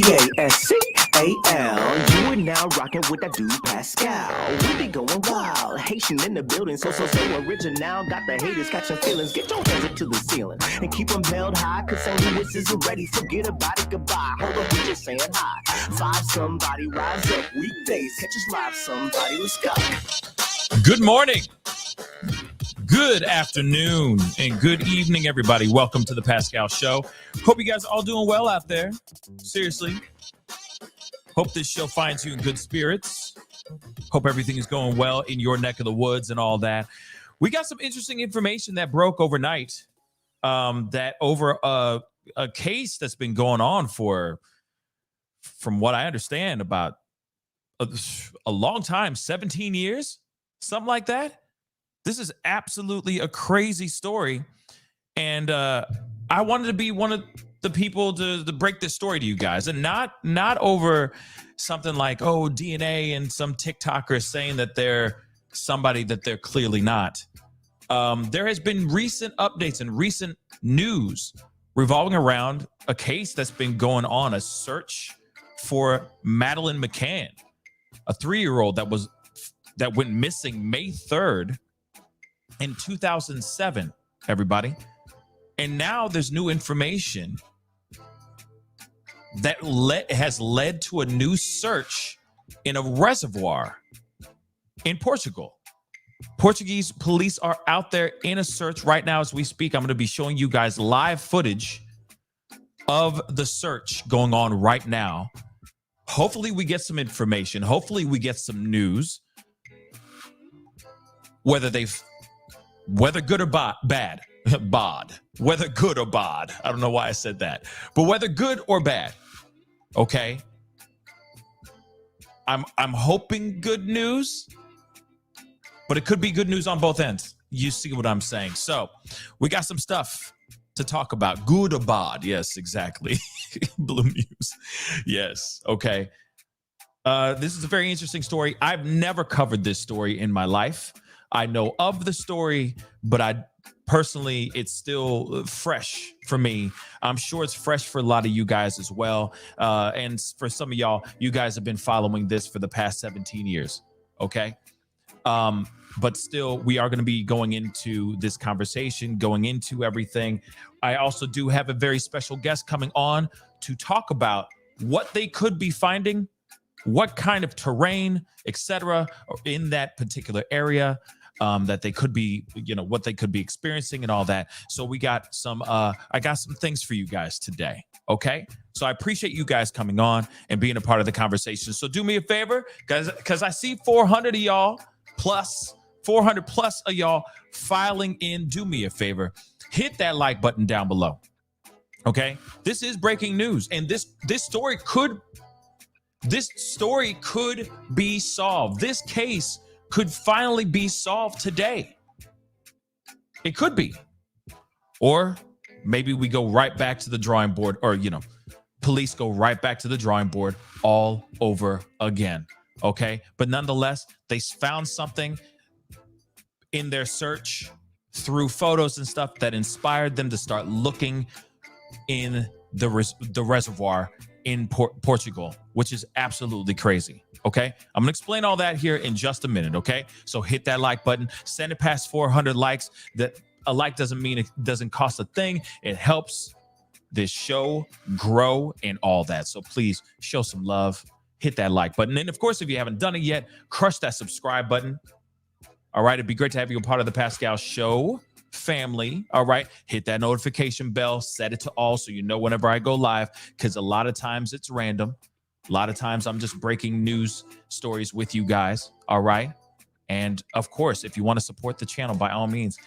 Pascal. You are now rocking with that dude Pascal. We be going wild, Haitian in the building, so original. Got the haters catching feelings. Get your hands up to the ceiling and keep them held high, cause St. Louis isn't ready. Forget about it, goodbye. Hold up, we just saying hi. Five somebody, rise up weekdays. Catch us live, somebody, let's go. Good morning, good afternoon, and good evening, everybody. Welcome to the Pascal Show. Hope you guys are all doing well out there. Seriously. Hope this show finds you in good spirits. Hope everything is going well in your neck of the woods and all that. We got some interesting information that broke overnight that over a case that's been going on for, from what I understand, about a long time, 17 years, something like that. This is absolutely a crazy story. And I wanted to be one of the people to break this story to you guys, and not over something like, oh, DNA and some TikToker saying that they're somebody that they're clearly not. There has been recent updates and recent news revolving around a case that's been going on, a search for Madeleine McCann, a 3-year-old that went missing May 3rd in 2007, everybody. And now there's new information that has led to a new search in a reservoir in Portugal. Portuguese police are out there in a search right now as we speak. I'm going to be showing you guys live footage of the search going on right now. Hopefully we get some information. Hopefully we get some news. Whether good or bad. Whether good or bad. I don't know why I said that. But whether good or bad. Okay. I'm hoping good news, but it could be good news on both ends. You see what I'm saying? So we got some stuff to talk about. Good or bad. Yes, exactly. Blue news. Yes. Okay. This is a very interesting story. I've never covered this story in my life. I know of the story, but personally, it's still fresh for me. I'm sure it's fresh for a lot of you guys as well. And for some of y'all, you guys have been following this for the past 17 years. Okay. But still, we are going to be going into this conversation, going into everything. I also do have a very special guest coming on to talk about what they could be finding, what kind of terrain, etc., in that particular area. That they could be, what they could be experiencing and all that. So we got I got some things for you guys today. Okay. So I appreciate you guys coming on and being a part of the conversation. So do me a favor, because I see 400 of y'all plus 400 plus of y'all filing in. Do me a favor. Hit that like button down below. Okay. This is breaking news. And this story could be solved. This case could finally be solved today. It could be. Or maybe we go right back to the drawing board, or, police go right back to the drawing board all over again. Okay. But nonetheless, they found something in their search through photos and stuff that inspired them to start looking in the reservoir in Portugal, which is absolutely crazy. Okay, I'm gonna explain all that here in just a minute. Okay, so hit that like button, send it past 400 likes. That a like doesn't mean it doesn't cost a thing. It helps this show grow and all that. So please show some love, hit that like button, and of course, if you haven't done it yet, crush that subscribe button. All right, it'd be great to have you a part of the Pascal Show family. All right, hit that notification bell, set it to all so you know whenever I go live, because a lot of times it's random. A lot of times I'm just breaking news stories with you guys. All right. And of course, if you want to support the channel, by all means,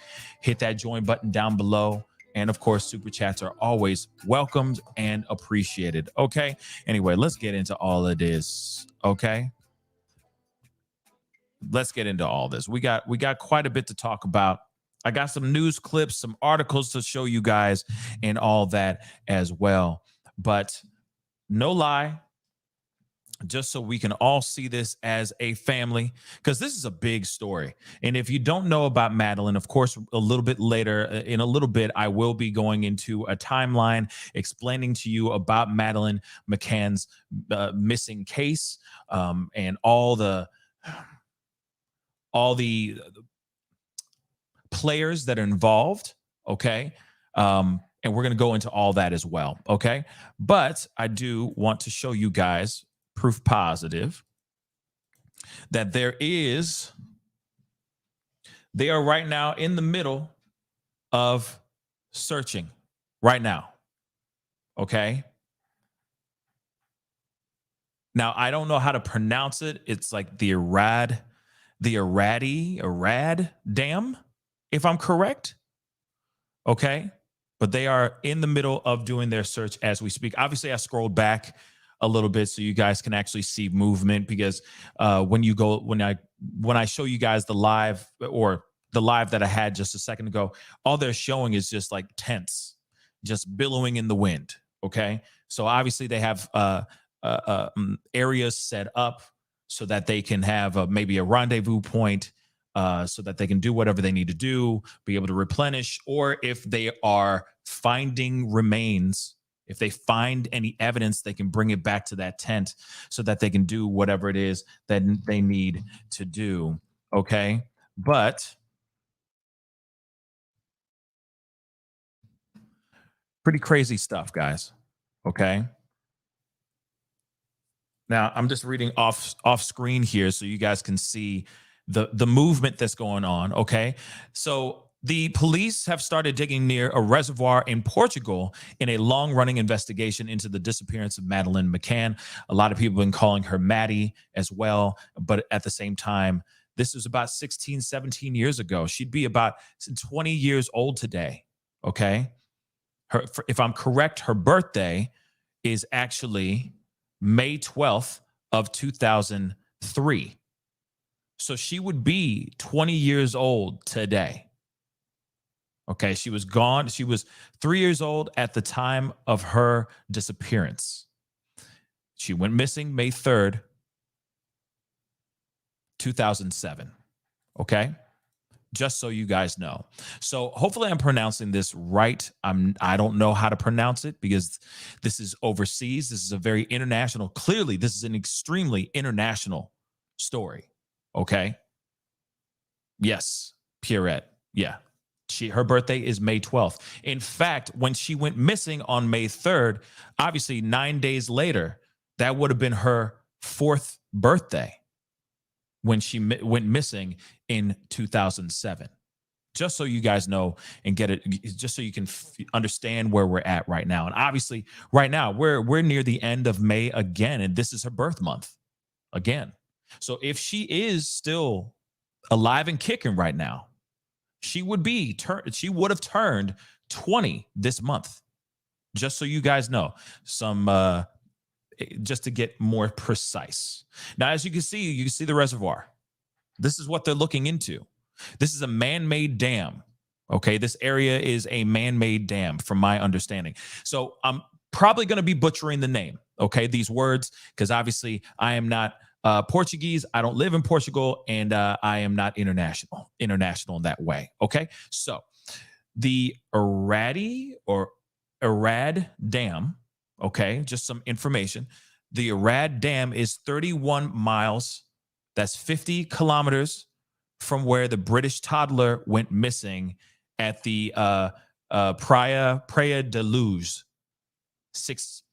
hit that join button down below. And of course, super chats are always welcomed and appreciated. Okay. Anyway, let's get into all of this. Okay. Let's get into all this. We got quite a bit to talk about. I got some news clips, some articles to show you guys and all that as well. But no lie, just so we can all see this as a family, because this is a big story. And if you don't know about Madeleine, of course, a little bit later, in a little bit, I will be going into a timeline explaining to you about Madeleine McCann's missing case, and all the players that are involved. Okay. And we're going to go into all that as well. Okay. But I do want to show you guys proof positive that they are right now in the middle of searching right now. Okay. Now, I don't know how to pronounce it. It's like the Arad Dam, if I'm correct. Okay. But they are in the middle of doing their search as we speak. Obviously, I scrolled back a little bit so you guys can actually see movement, because when I show you guys the live that I had just a second ago, all they're showing is just like tents just billowing in the wind. Okay. So obviously they have areas set up so that they can have maybe a rendezvous point, so that they can do whatever they need to do, be able to replenish, or if they are finding remains, if they find any evidence, they can bring it back to that tent so that they can do whatever it is that they need to do. Okay. But pretty crazy stuff, guys. Okay. Now I'm just reading off screen here so you guys can see the movement that's going on. Okay. So the police have started digging near a reservoir in Portugal in a long-running investigation into the disappearance of Madeleine McCann. A lot of people have been calling her Maddie as well, but at the same time, this was about 16, 17 years ago. She'd be about 20 years old today. Okay. If I'm correct, her birthday is actually May 12th of 2003. So she would be 20 years old today. Okay, she was gone. She was 3 years old at the time of her disappearance. She went missing May 3rd, 2007. Okay, just so you guys know. So hopefully I'm pronouncing this right. I don't know how to pronounce it because this is overseas. This is a very international. Clearly, this is an extremely international story. Okay. Yes, Pierrette. Yeah. Her birthday is May 12th. In fact, when she went missing on May 3rd, obviously 9 days later, that would have been her 4th birthday when she went missing in 2007. Just so you guys know and get it, just so you can understand where we're at right now. And obviously, right now, we're near the end of May again, and this is her birth month again. So if she is still alive and kicking right now, she would have turned 20 this month. Just so you guys know, just to get more precise. Now, as you can see the reservoir. This is what they're looking into. This is a man-made dam. Okay, this area is a man-made dam, from my understanding. So I'm probably going to be butchering the name. Okay, these words, because obviously I am not Portuguese. I don't live in Portugal, and I am not international in that way. Okay, so the Arad Dam. Okay, just some information. The Arad Dam is 31 miles. That's 50 kilometers from where the British toddler went missing at the Praia de Luz. This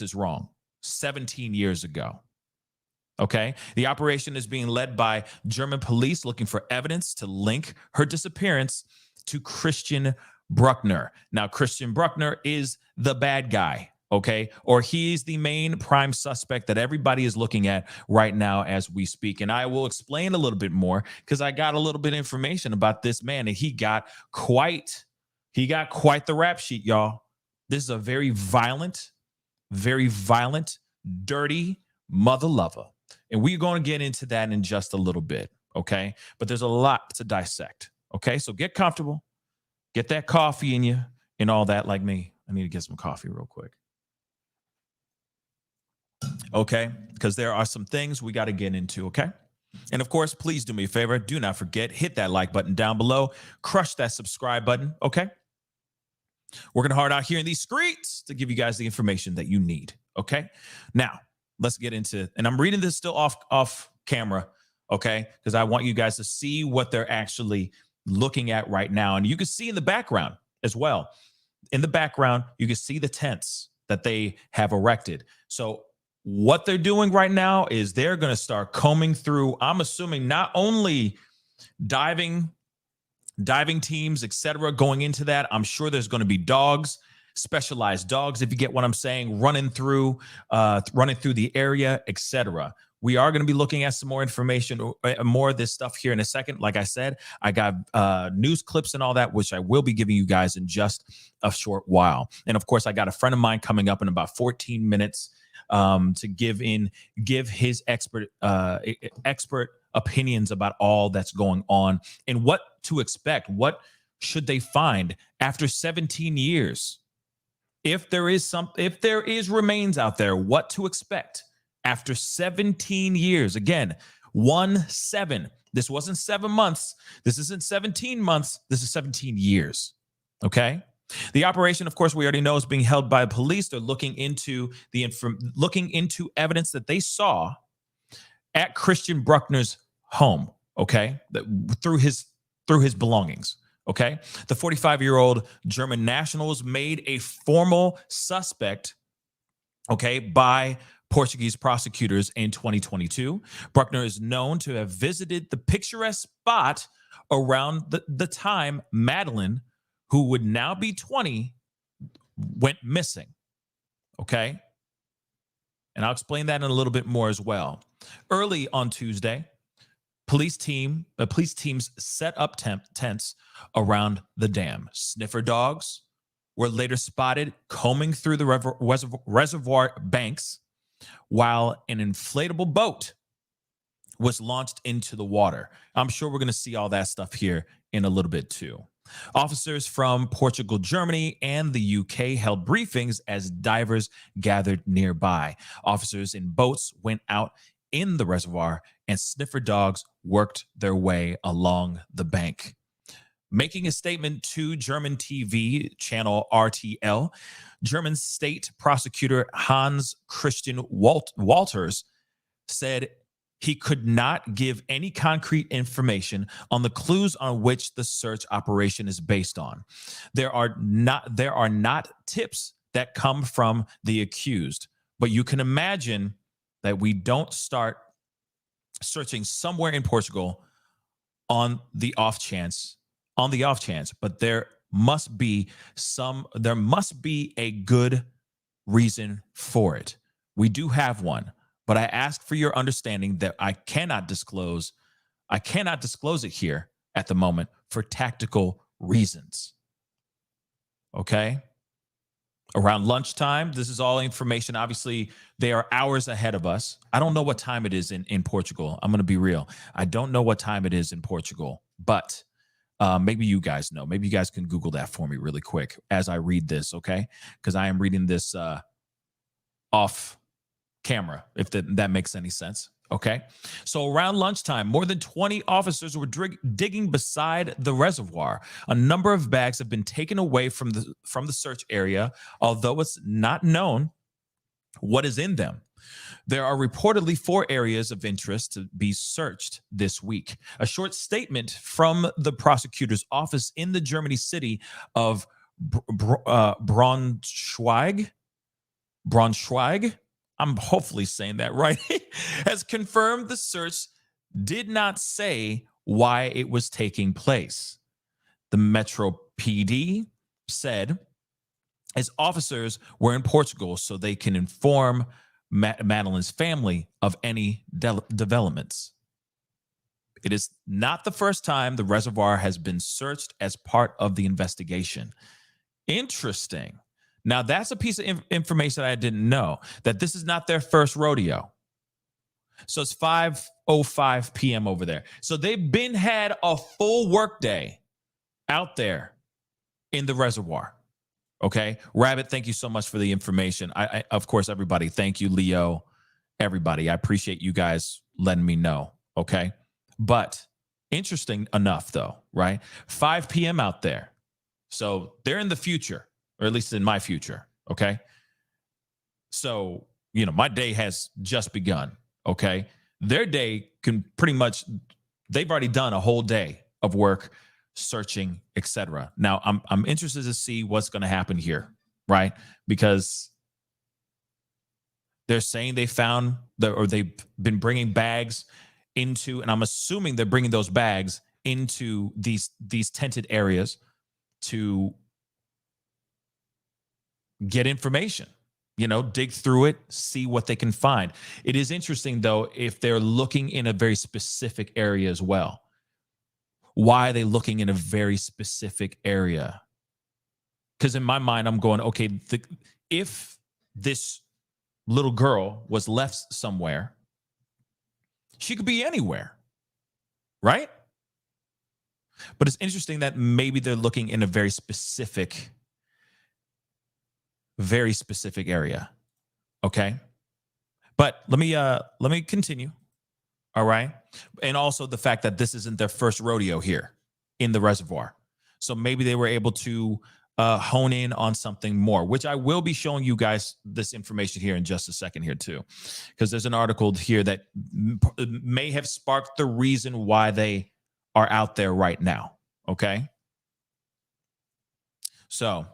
is wrong. 17 years ago. Okay. The operation is being led by German police looking for evidence to link her disappearance to Christian Bruckner. Now, Christian Bruckner is the bad guy. Okay. Or he's the main prime suspect that everybody is looking at right now as we speak. And I will explain a little bit more because I got a little bit of information about this man, and he got quite the rap sheet, y'all. This is a very violent, dirty mother lover. And we're going to get into that in just a little bit. Okay. But there's a lot to dissect. Okay. So get comfortable, get that coffee in you and all that, like me. I need to get some coffee real quick. Okay, because there are some things we got to get into. Okay. And of course, please do me a favor. Do not forget, hit that like button down below. Crush that subscribe button. Okay. Working hard out here in these streets to give you guys the information that you need. Okay. Now, let's get into, and I'm reading this still off camera. Okay. Because I want you guys to see what they're actually looking at right now. And you can see in the background as well. In the background, you can see the tents that they have erected. So what they're doing right now is they're going to start combing through, I'm assuming, not only diving teams, etc., going into that. I'm sure there's going to be dogs, specialized dogs, if you get what I'm saying, running through the area, etc. We are going to be looking at some more information, more of this stuff here in a second. Like I said, I got news clips and all that, which I will be giving you guys in just a short while. And of course, I got a friend of mine coming up in about 14 minutes to give his expert opinions about all that's going on and what to expect. What should they find after 17 years? If there is remains out there, what to expect after 17 years? Again, 1-7. This wasn't 7 months. This isn't 17 months. This is 17 years. Okay. The operation, of course, we already know is being held by police. They're looking into evidence that they saw at Christian Bruckner's home. Okay, through his belongings. Okay, the 45-year-old German national was made a formal suspect. Okay, by Portuguese prosecutors in 2022. Bruckner is known to have visited the picturesque spot around the time Madeleine, who would now be 20, went missing. Okay. And I'll explain that in a little bit more as well. Early on Tuesday, police teams set up tents around the dam. Sniffer dogs were later spotted combing through the reservoir banks, while an inflatable boat was launched into the water. I'm sure we're going to see all that stuff here in a little bit too. Officers from Portugal, Germany, and the UK held briefings as divers gathered nearby. Officers in boats went out in the reservoir, and sniffer dogs worked their way along the bank. Making a statement to German TV channel RTL, German state prosecutor Hans Christian Walters said he could not give any concrete information on the clues on which the search operation is based on. There are not tips that come from the accused, but you can imagine that we don't start searching somewhere in Portugal on the off chance, but there must be a good reason for it. We do have one. But I ask for your understanding that I cannot disclose it here at the moment for tactical reasons. Okay? Around lunchtime, this is all information. Obviously, they are hours ahead of us. I don't know what time it is in Portugal. I'm going to be real. I don't know what time it is in Portugal, but maybe you guys know. Maybe you guys can Google that for me really quick as I read this, okay? Because I am reading this off camera, if that makes any sense. Okay. So around lunchtime, more than 20 officers were digging beside the reservoir. A number of bags have been taken away from the search area, although it's not known what is in them. There are reportedly 4 areas of interest to be searched this week. A short statement from the prosecutor's office in the Germany city of Braunschweig, I'm hopefully saying that right, has confirmed the search did not say why it was taking place. The Metro PD said as officers were in Portugal so they can inform Madeleine's family of any developments. It is not the first time the reservoir has been searched as part of the investigation. Interesting. Now, that's a piece of information I didn't know, that this is not their first rodeo. So it's 5:05 p.m. over there. So they've had a full workday out there in the reservoir. Okay. Rabbit, thank you so much for the information. I of course, everybody, thank you, Leo. everybody. I appreciate you guys letting me know. Okay. But interesting enough, though, right? 5 p.m. out there. So they're in the future, or at least in my future. Okay. So, my day has just begun. Okay. Their day can pretty much, they've already done a whole day of work, searching, etc. Now, I'm interested to see what's going to happen here, right? Because they're saying they found or they've been bringing bags into, and I'm assuming they're bringing those bags into these tented areas to get information, dig through it, see what they can find. It is interesting, though, if they're looking in a very specific area as well. Why are they looking in a very specific area? Because in my mind, I'm going, okay, if this little girl was left somewhere, she could be anywhere, right? But it's interesting that maybe they're looking in a very specific area. Okay. But let me continue. All right. And also the fact that this isn't their first rodeo here in the reservoir. So maybe they were able to hone in on something more, which I will be showing you guys this information here in just a second here too, because there's an article here that may have sparked the reason why they are out there right now. Okay. So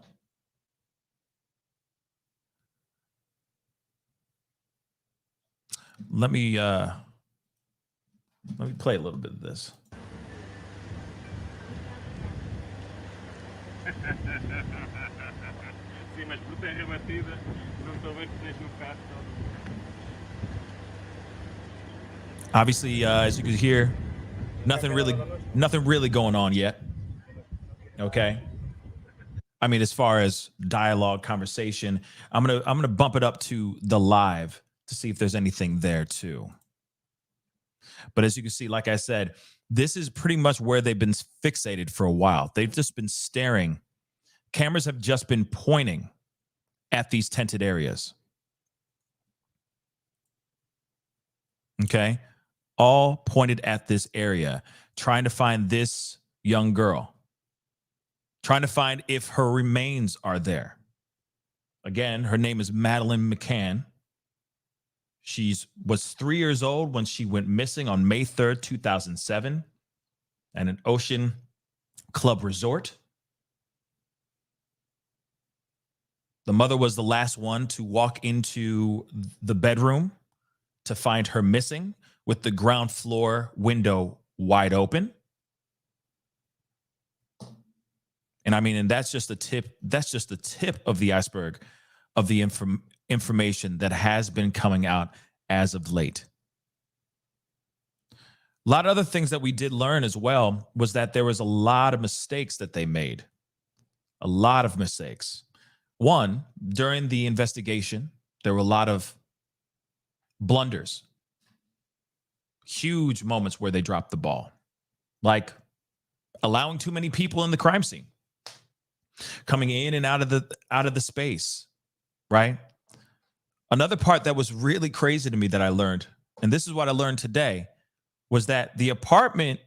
let me play a little bit of this. Sim, mas por terra batida, não estou a ver que tens no carro. Obviously, as you can hear, nothing really going on yet. Okay. I mean, as far as dialogue, conversation, I'm gonna bump it up to the live to see if there's anything there too. But as you can see, like I said, this is pretty much where they've been fixated for a while. They've just been staring. Cameras have just been pointing at these tented areas. Okay. All pointed at this area, trying to find this young girl, trying to find if her remains are there. Again, her name is Madeleine McCann. She was 3 years old when she went missing on May 3rd, 2007, at an Ocean Club resort. The mother was the last one to walk into the bedroom to find her missing, with the ground floor window wide open. And I mean, and that's just the tip. That's just the tip of the iceberg of the information that has been coming out as of late. A lot of other things that we did learn as well was that there was a lot of mistakes that they made. A lot of mistakes. One, during the investigation, there were a lot of blunders. Huge moments where they dropped the ball, like allowing too many people in the crime scene, coming in and out of the space, right? Another part that was really crazy to me that I learned, and this is what I learned today, was that the apartment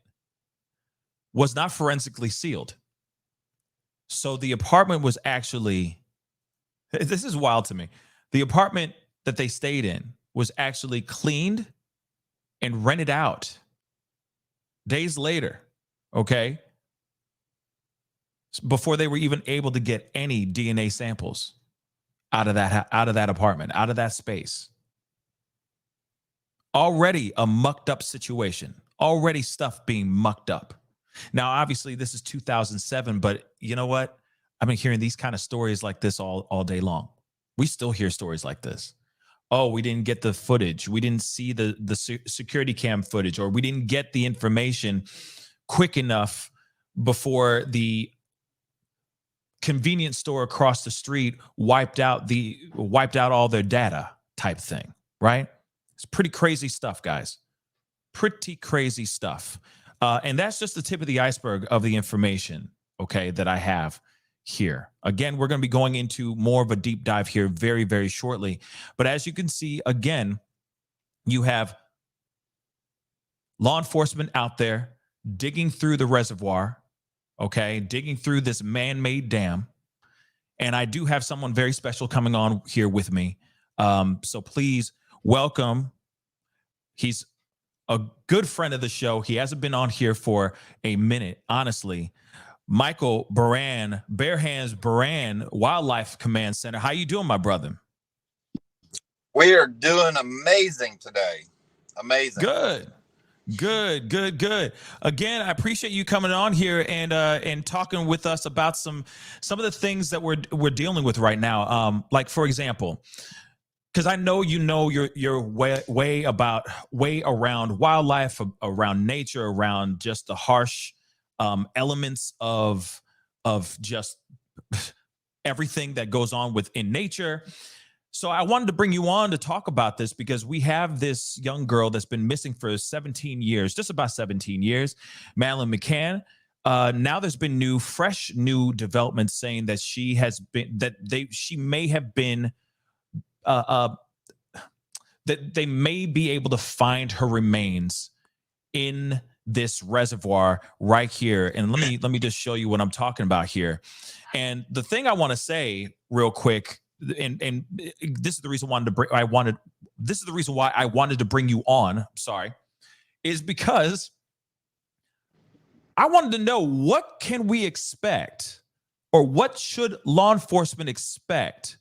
was not forensically sealed. So the apartment was actually, this is wild to me. The apartment that they stayed in was actually cleaned and rented out days later, okay? Before they were even able to get any DNA samples out of that apartment, out of that space. Already a mucked up situation, already stuff being mucked up. Now, obviously, this is 2007, but you know what? I've been hearing these kind of stories like this all day long. We still hear stories like this. Oh, we didn't get the footage. We didn't see the security cam footage, or we didn't get the information quick enough before the convenience store across the street wiped out all their data type thing, right? It's pretty crazy stuff, guys. Pretty crazy stuff. And that's just the tip of the iceberg of the information, okay, that I have here. Again, we're going to be going into more of a deep dive here very, very shortly. But as you can see, again, You have law enforcement out there digging through the reservoir, okay, digging through this man-made dam. And I do have someone very special coming on here with me. So please welcome. He's a good friend of the show. He hasn't been on here for a minute, honestly. Michael Baran, Bare Hands Baran, Wildlife Command Center. How you doing, my brother? We are doing amazing today. Amazing. Good. Again, I appreciate you coming on here and talking with us about some of the things that we're dealing with right now. Like, for example, because I know your way around wildlife, around nature, around just the harsh elements of just everything that goes on within nature. So I wanted to bring you on to talk about this because we have this young girl that's been missing for 17 years, just about 17 years, Madeleine McCann. Now there's been fresh new developments saying that she may have been, that they may be able to find her remains in this reservoir right here. And let me just show you what I'm talking about here. And the thing I want to say real quick, and this is the reason this is the reason why I wanted to bring you on, is because I wanted to know, what can we expect, or what should law enforcement expect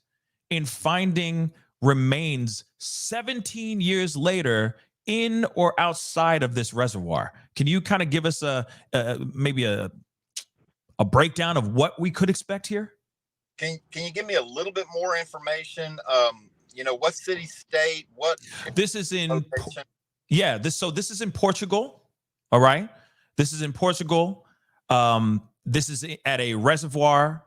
in finding remains 17 years later in or outside of this reservoir? Can you kind of give us maybe a breakdown of what we could expect here? Can you give me a little bit more information? What city, state, what? This is in location? This is in Portugal. All right. This is in Portugal. This is at a reservoir.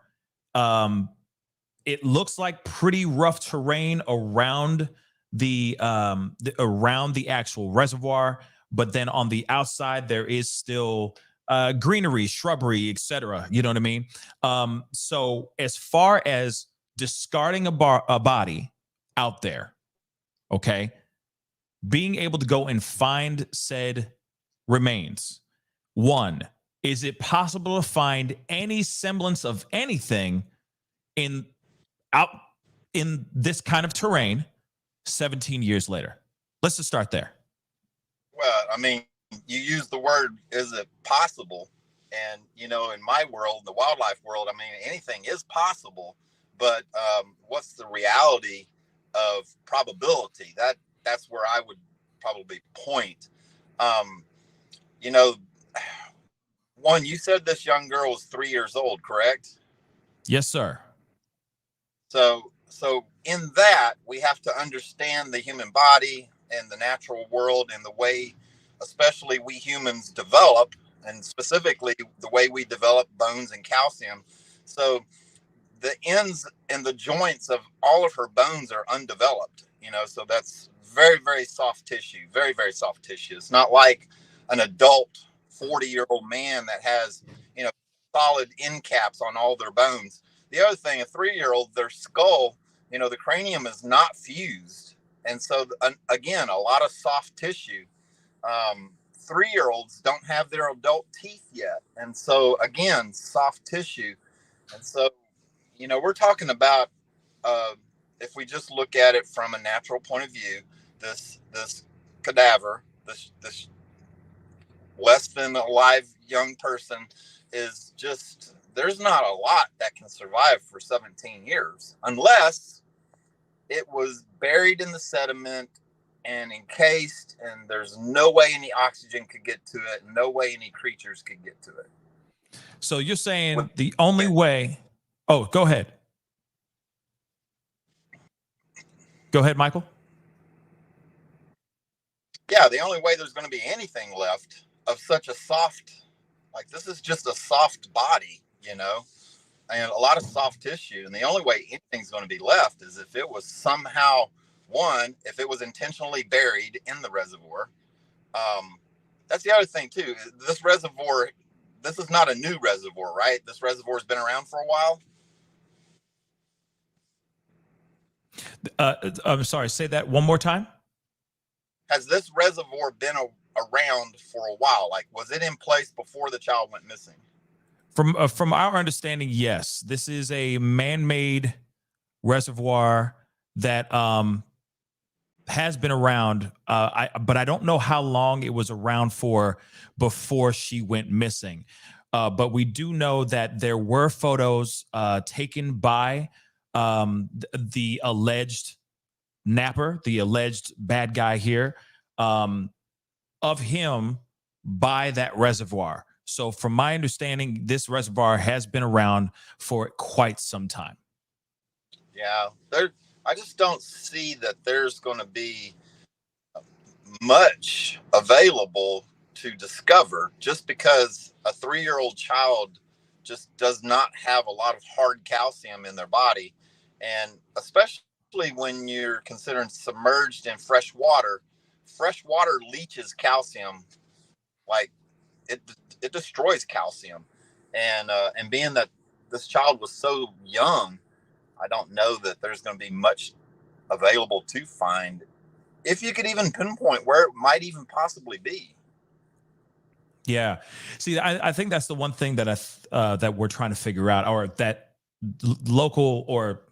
It looks like pretty rough terrain around the actual reservoir, but then on the outside there is still greenery, shrubbery, etc. You know what I mean? So as far as discarding a body out there, okay, being able to go and find said remains, one, is it possible to find any semblance of anything out in this kind of terrain 17 years later? Let's just start there. Well, I mean, you use the word, is it possible? And, in my world, the wildlife world, I mean, anything is possible, but what's the reality of probability? That's where I would probably point. One, you said this young girl was 3 years old, correct? Yes, sir. So in that, we have to understand the human body and the natural world and the way, especially we humans, develop, and specifically the way we develop bones and calcium. So the ends and the joints of all of her bones are undeveloped, so that's very, very soft tissue, very, very soft tissue. It's not like an adult 40-year-old man that has, solid end caps on all their bones. The other thing, a 3-year-old, their skull, the cranium is not fused. And so, again, a lot of soft tissue. 3-year-olds don't have their adult teeth yet. And so, again, soft tissue. And so, we're talking about, if we just look at it from a natural point of view, this cadaver, this less than alive young person is just, there's not a lot that can survive for 17 years unless it was buried in the sediment and encased, and there's no way any oxygen could get to it, no way any creatures could get to it. So you're saying the only way... Oh, go ahead. Go ahead, Michael. Yeah, the only way there's going to be anything left of such a soft, like, this is just a soft body, and a lot of soft tissue. And the only way anything's going to be left is if it was somehow, if it was intentionally buried in the reservoir. That's the other thing too. This reservoir, this is not a new reservoir, right? This reservoir has been around for a while. I'm sorry, say that one more time. has this reservoir been around for a while? Like, was it in place before the child went missing? From our understanding, yes. This is a man-made reservoir that has been around. But I don't know how long it was around for before she went missing. But we do know that there were photos taken by the alleged napper, the alleged bad guy here, of him by that reservoir. So from my understanding, this reservoir has been around for quite some time. Yeah, I just don't see that there's going to be much available to discover, just because a 3-year-old child just does not have a lot of hard calcium in their body. And especially when you're considering submerged in fresh water leaches calcium. Like, it destroys calcium. And being that this child was so young, I don't know that there's going to be much available to find, if you could even pinpoint where it might even possibly be. Yeah. See, I think that's the one thing that that we're trying to figure out, or that local or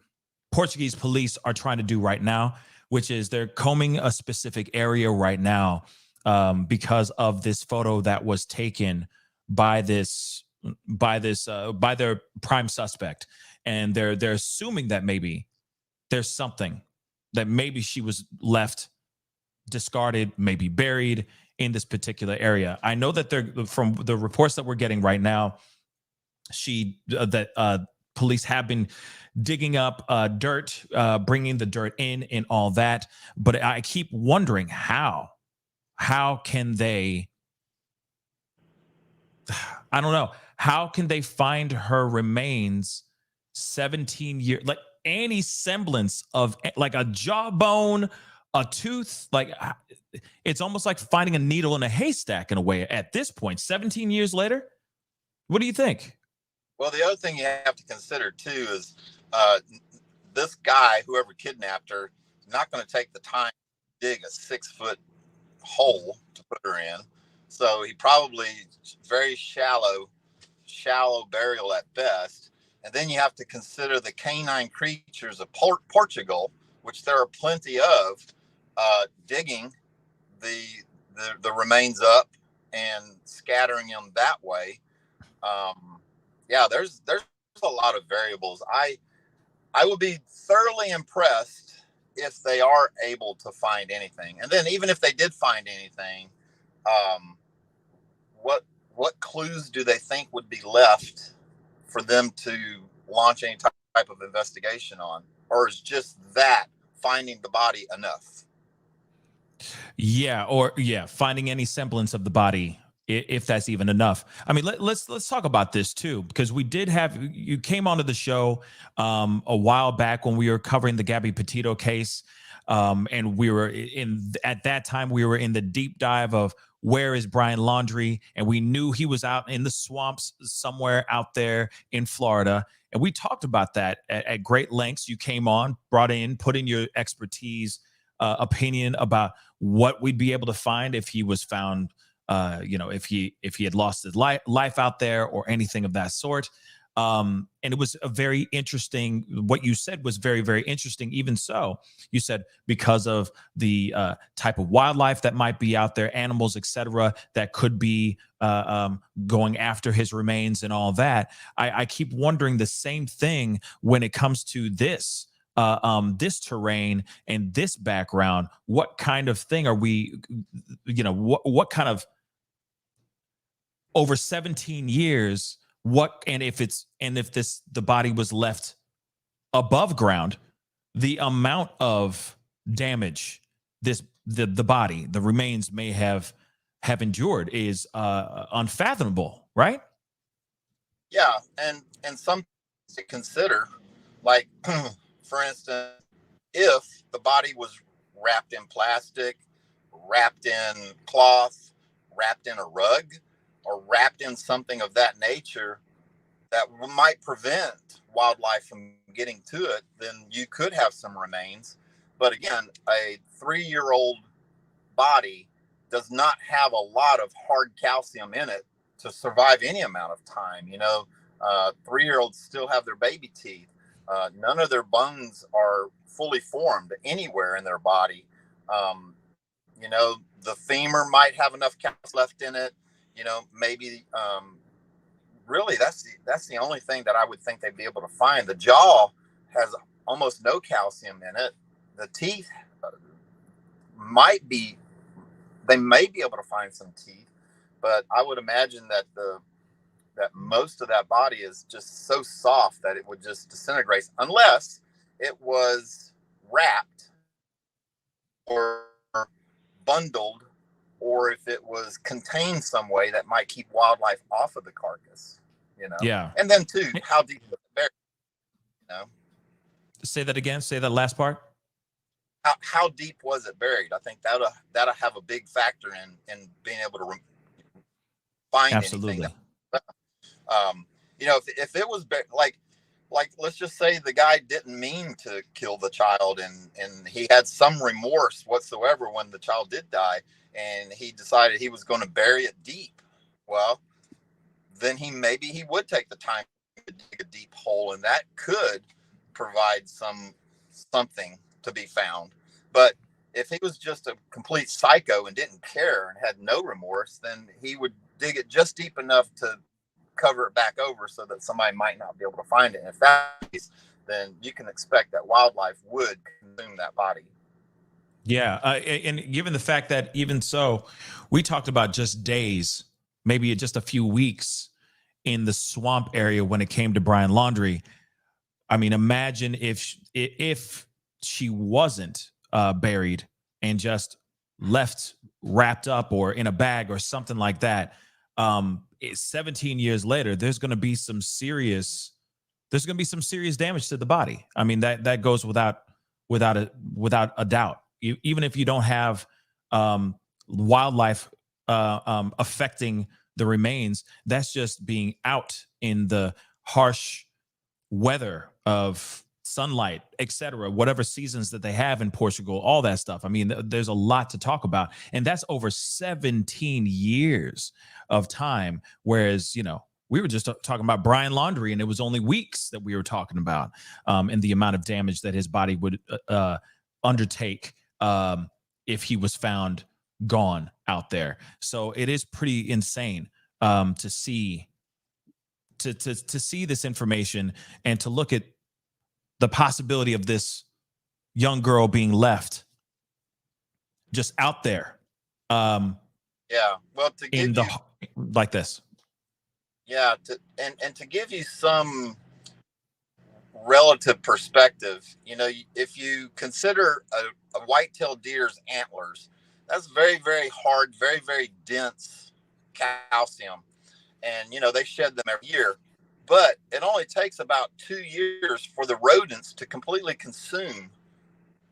Portuguese police are trying to do right now, which is they're combing a specific area right now because of this photo that was taken by their prime suspect. And they're assuming that maybe there's something, that maybe she was left discarded, maybe buried in this particular area. I know that from the reports that we're getting right now, police have been digging up dirt, bringing the dirt in and all that. But I keep wondering how can they, I don't know, how can they find her remains 17 years, like any semblance of like a jawbone, a tooth? Like, it's almost like finding a needle in a haystack in a way at this point, 17 years later. What do you think? Well, the other thing you have to consider too is this guy, whoever kidnapped her, is not going to take the time to dig a 6-foot hole to put her in. So he probably very shallow burial at best. And then you have to consider the canine creatures of Portugal, which there are plenty of, digging the remains up and scattering them that way. Yeah, there's a lot of variables. I would be thoroughly impressed if they are able to find anything. And then even if they did find anything, what clues do they think would be left for them to launch any type of investigation on? Or is just that finding the body enough? Yeah, finding any semblance of the body, if that's even enough. I mean, let's talk about this too, because we did have, you came onto the show a while back when we were covering the Gabby Petito case, and we were at that time we were in the deep dive of where is Brian Laundrie, and we knew he was out in the swamps somewhere out there in Florida, and we talked about that at great lengths. You came on, put in your expertise, opinion about what we'd be able to find if he was found, if he had lost his life out there or anything of that sort. And it was a very interesting, what you said was very, very interesting. Even so, you said because of the type of wildlife that might be out there, animals, etc., that could be going after his remains and all that. I keep wondering the same thing when it comes to this terrain and this background. What kind of thing are we, what kind of, over 17 years, the body was left above ground, the amount of damage the body, the remains may have endured is unfathomable, right? Yeah, and some to consider, like for instance, if the body was wrapped in plastic, wrapped in cloth, wrapped in a rug, or wrapped in something of that nature that might prevent wildlife from getting to it, then you could have some remains. But again, a 3-year-old body does not have a lot of hard calcium in it to survive any amount of time. 3-year-olds still have their baby teeth. None of their bones are fully formed anywhere in their body. The femur might have enough calcium left in it. Maybe really that's the only thing that I would think they'd be able to find. The jaw has almost no calcium in it. The teeth they may be able to find some teeth, but I would imagine that that most of that body is just so soft that it would just disintegrate unless it was wrapped or bundled, or if it was contained some way that might keep wildlife off of the carcass, Yeah. And then too, how deep was it buried? Say that again. Say that last part. How deep was it buried? I think that'll have a big factor in being able to find Absolutely. anything. If it was like let's just say the guy didn't mean to kill the child and he had some remorse whatsoever when the child did die, and he decided he was going to bury it deep. Well, then maybe he would take the time to dig a deep hole, and that could provide something to be found. But if he was just a complete psycho and didn't care and had no remorse, then he would dig it just deep enough to cover it back over so that somebody might not be able to find it. And if that's, then you can expect that wildlife would consume that body. Yeah. And given the fact that even so, we talked about just days, maybe just a few weeks in the swamp area when it came to Brian Laundrie. I mean, imagine if she wasn't buried and just left wrapped up or in a bag or something like that. 17 years later, there's going to be some serious damage to the body. I mean, that goes without a doubt. Even if you don't have wildlife affecting the remains, that's just being out in the harsh weather of sunlight, etc., whatever seasons that they have in Portugal, all that stuff. I mean, there's a lot to talk about, and that's over 17 years of time. Whereas, we were just talking about Brian Laundrie, and it was only weeks that we were talking about, and the amount of damage that his body would undertake if he was found gone out there. So it is pretty insane to see this information and to look at the possibility of this young girl being left just out there. Well, to give like this. Yeah. To give you some relative perspective, if you consider a white-tailed deer's antlers, that's very, very hard, very, very dense calcium. And, they shed them every year. But it only takes about 2 years for the rodents to completely consume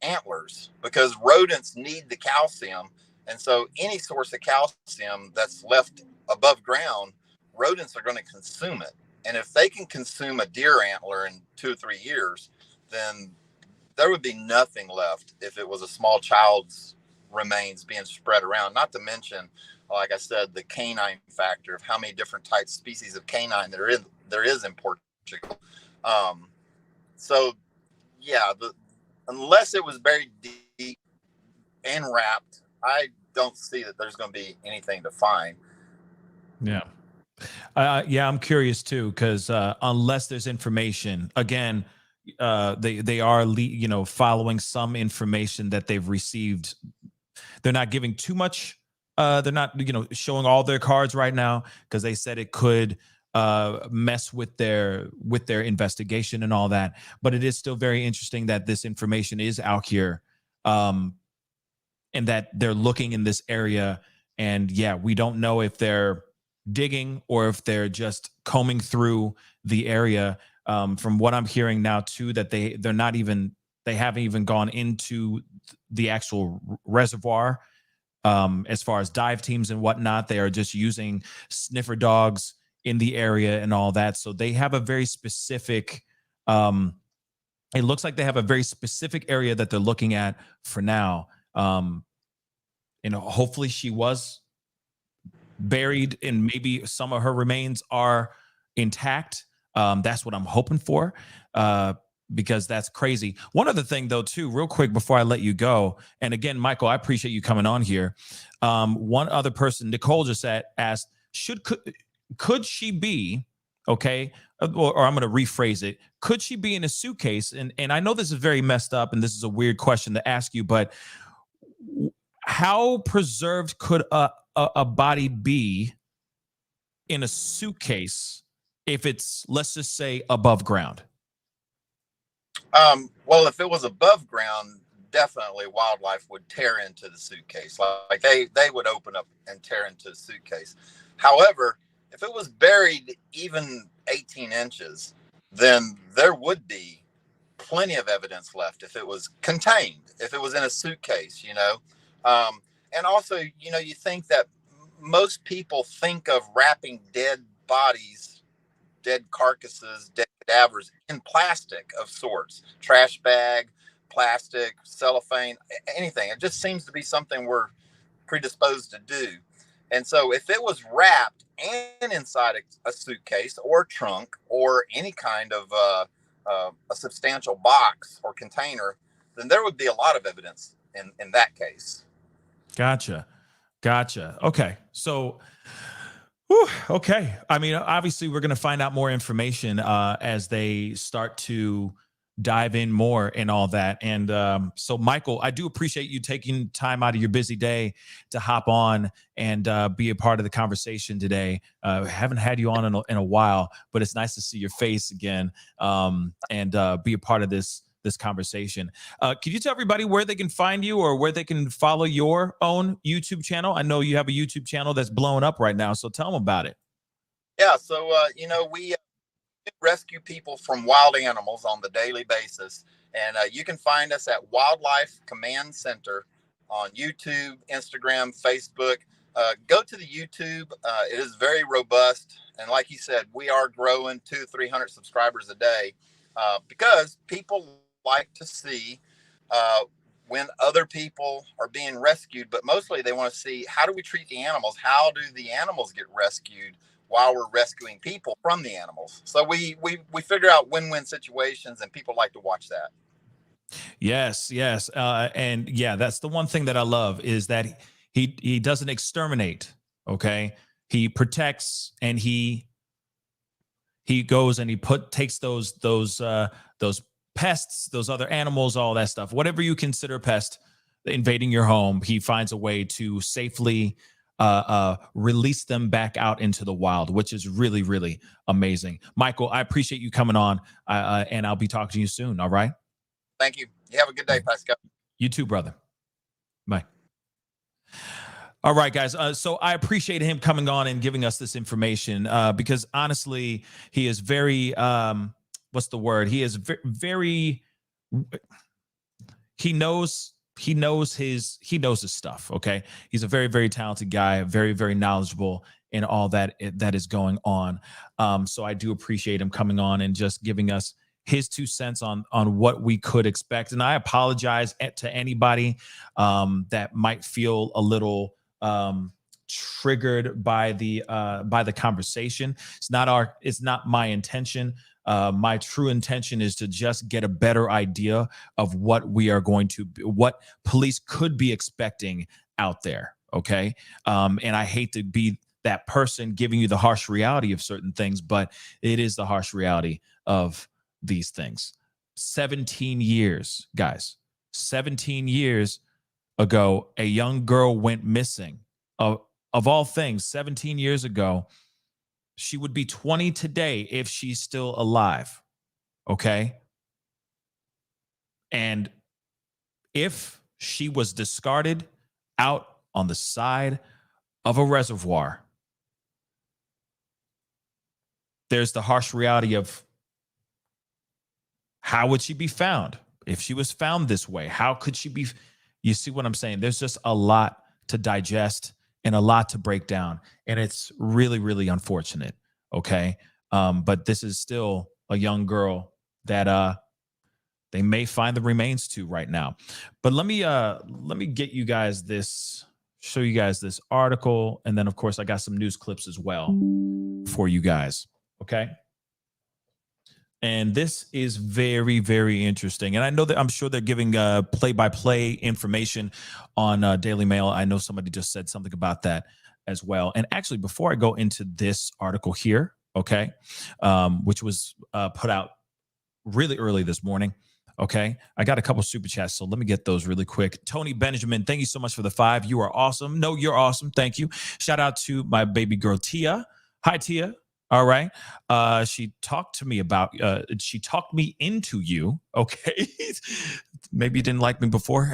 antlers, because rodents need the calcium. And so any source of calcium that's left above ground, rodents are going to consume it. And if they can consume a deer antler in 2 or 3 years, then there would be nothing left if it was a small child's remains being spread around. Not to mention, like I said, the canine factor of how many different species of canine there is in Portugal. So yeah, unless it was buried deep and wrapped, I don't see that there's going to be anything to find. Yeah. I'm curious too, because unless there's information, again, they are following some information that they've received. They're not giving too much. They're not showing all their cards right now, because they said it could mess with their investigation and all that. But it is still very interesting that this information is out here, and that they're looking in this area. And yeah, we don't know if they're digging or if they're just combing through the area. From what I'm hearing now too, that they haven't even gone into the actual reservoir. As far as dive teams and whatnot, they are just using sniffer dogs in the area and all that. So they have a very specific, it looks like they have a very specific area that they're looking at for now. hopefully she was buried and maybe some of her remains are intact. That's what I'm hoping for, because that's crazy. One other thing, though, too, real quick before I let you go. And again, Michael, I appreciate you coming on here. One other person, Nicole, just asked, could she be, okay, or I'm going to rephrase it. Could she be in a suitcase? And I know this is very messed up and this is a weird question to ask you, but how preserved could a body be in a suitcase if it's, let's just say, above ground? Well, if it was above ground, definitely wildlife would tear into the suitcase. Like they would open up and tear into the suitcase. However, if it was buried even 18 inches, then there would be plenty of evidence left if it was contained, if it was in a suitcase, and also, you think that most people think of wrapping dead bodies, dead carcasses, dead cadavers in plastic of sorts, trash bag, plastic, cellophane, anything. It just seems to be something we're predisposed to do. And so if it was wrapped and inside a suitcase or trunk or any kind of a substantial box or container, then there would be a lot of evidence in that case. Gotcha. Okay. So, okay. I mean, obviously, we're going to find out more information as they start to dive in more and all that. And so, Michael, I do appreciate you taking time out of your busy day to hop on and be a part of the conversation today. Haven't had you on in a while, but it's nice to see your face again and be a part of this conversation. Could you tell everybody where they can find you or where they can follow your own YouTube channel? I know you have a YouTube channel that's blowing up right now, so tell them about it. Yeah, so we rescue people from wild animals on the daily basis, and you can find us at Wildlife Command Center on YouTube, Instagram, Facebook. Go to the YouTube. It is very robust, and like you said, we are growing 200-300 subscribers a day because people like to see when other people are being rescued, but mostly they want to see, how do we treat the animals? How do the animals get rescued while we're rescuing people from the animals? So we figure out win-win situations, and people like to watch that. Yes. And yeah, that's the one thing that I love is that he doesn't exterminate. Okay. He protects, and he goes and he takes those pests, those other animals, all that stuff, whatever you consider pest invading your home, he finds a way to safely release them back out into the wild, which is really, really amazing. Michael, I appreciate you coming on, and I'll be talking to you soon. All right. Thank you. You have a good day, Pascal. You too, brother. Bye. All right, guys. So I appreciate him coming on and giving us this information because honestly, he is very, what's the word? He is very, he knows his stuff. Okay. He's a very, very talented guy, very, very knowledgeable in all that is going on. So I do appreciate him coming on and just giving us his 2 cents on what we could expect. And I apologize to anybody that might feel a little triggered by the conversation. It's not my intention. My true intention is to just get a better idea of what police could be expecting out there. Okay. And I hate to be that person giving you the harsh reality of certain things, but it is the harsh reality of these things. 17 years, guys, 17 years ago, a young girl went missing. Of all things, 17 years ago, she would be 20 today if she's still alive. Okay. And if she was discarded out on the side of a reservoir, there's the harsh reality of how would she be found? If she was found this way, how could she be? You see what I'm saying? There's just a lot to digest and a lot to break down. And it's really, really unfortunate. Okay. But this is still a young girl that they may find the remains to right now. But let me get you guys this show you guys this article. And then, of course, I got some news clips as well for you guys. Okay. And this is very, very interesting. And I know that I'm sure they're giving play-by-play information on Daily Mail. I know somebody just said something about that as well. And actually, before I go into this article here, okay, which was put out really early this morning, okay, I got a couple super chats, so let me get those really quick. Tony Benjamin, thank you so much for the 5. You are awesome. No, you're awesome. Thank you. Shout out to my baby girl, Tia. Hi, Tia. All right. She talked to me about, she talked me into you. Okay. Maybe you didn't like me before.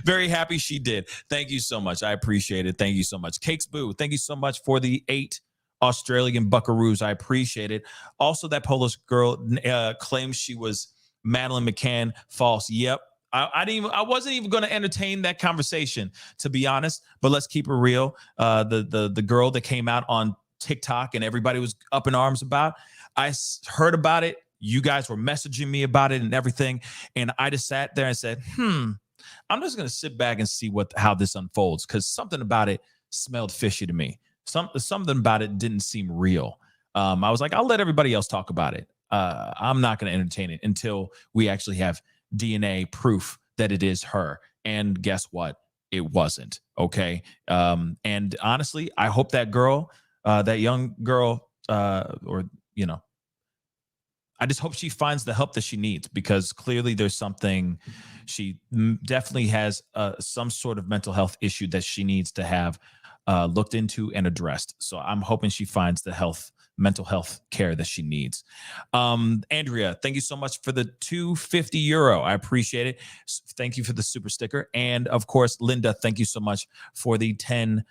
Very happy she did. Thank you so much. I appreciate it. Thank you so much. Cakes Boo, thank you so much for the 8 Australian buckaroos. I appreciate it. Also, that Polish girl claims she was Madeleine McCann. False. Yep. I wasn't even going to entertain that conversation, to be honest, but let's keep it real. The girl that came out on TikTok and everybody was up in arms about, I heard about it. You guys were messaging me about it and everything. And I just sat there and said, I'm just going to sit back and see how this unfolds, because something about it smelled fishy to me. Something about it didn't seem real. I was like, I'll let everybody else talk about it. I'm not going to entertain it until we actually have DNA proof that it is her. And guess what? It wasn't. Okay. And honestly, I hope that girl, that young girl, or, you know, I just hope she finds the help that she needs, because clearly there's something, she definitely has some sort of mental health issue that she needs to have looked into and addressed. So I'm hoping she finds the mental health care that she needs. Andrea, thank you so much for the €250. I appreciate it. Thank you for the super sticker. And of course, Linda, thank you so much for the $10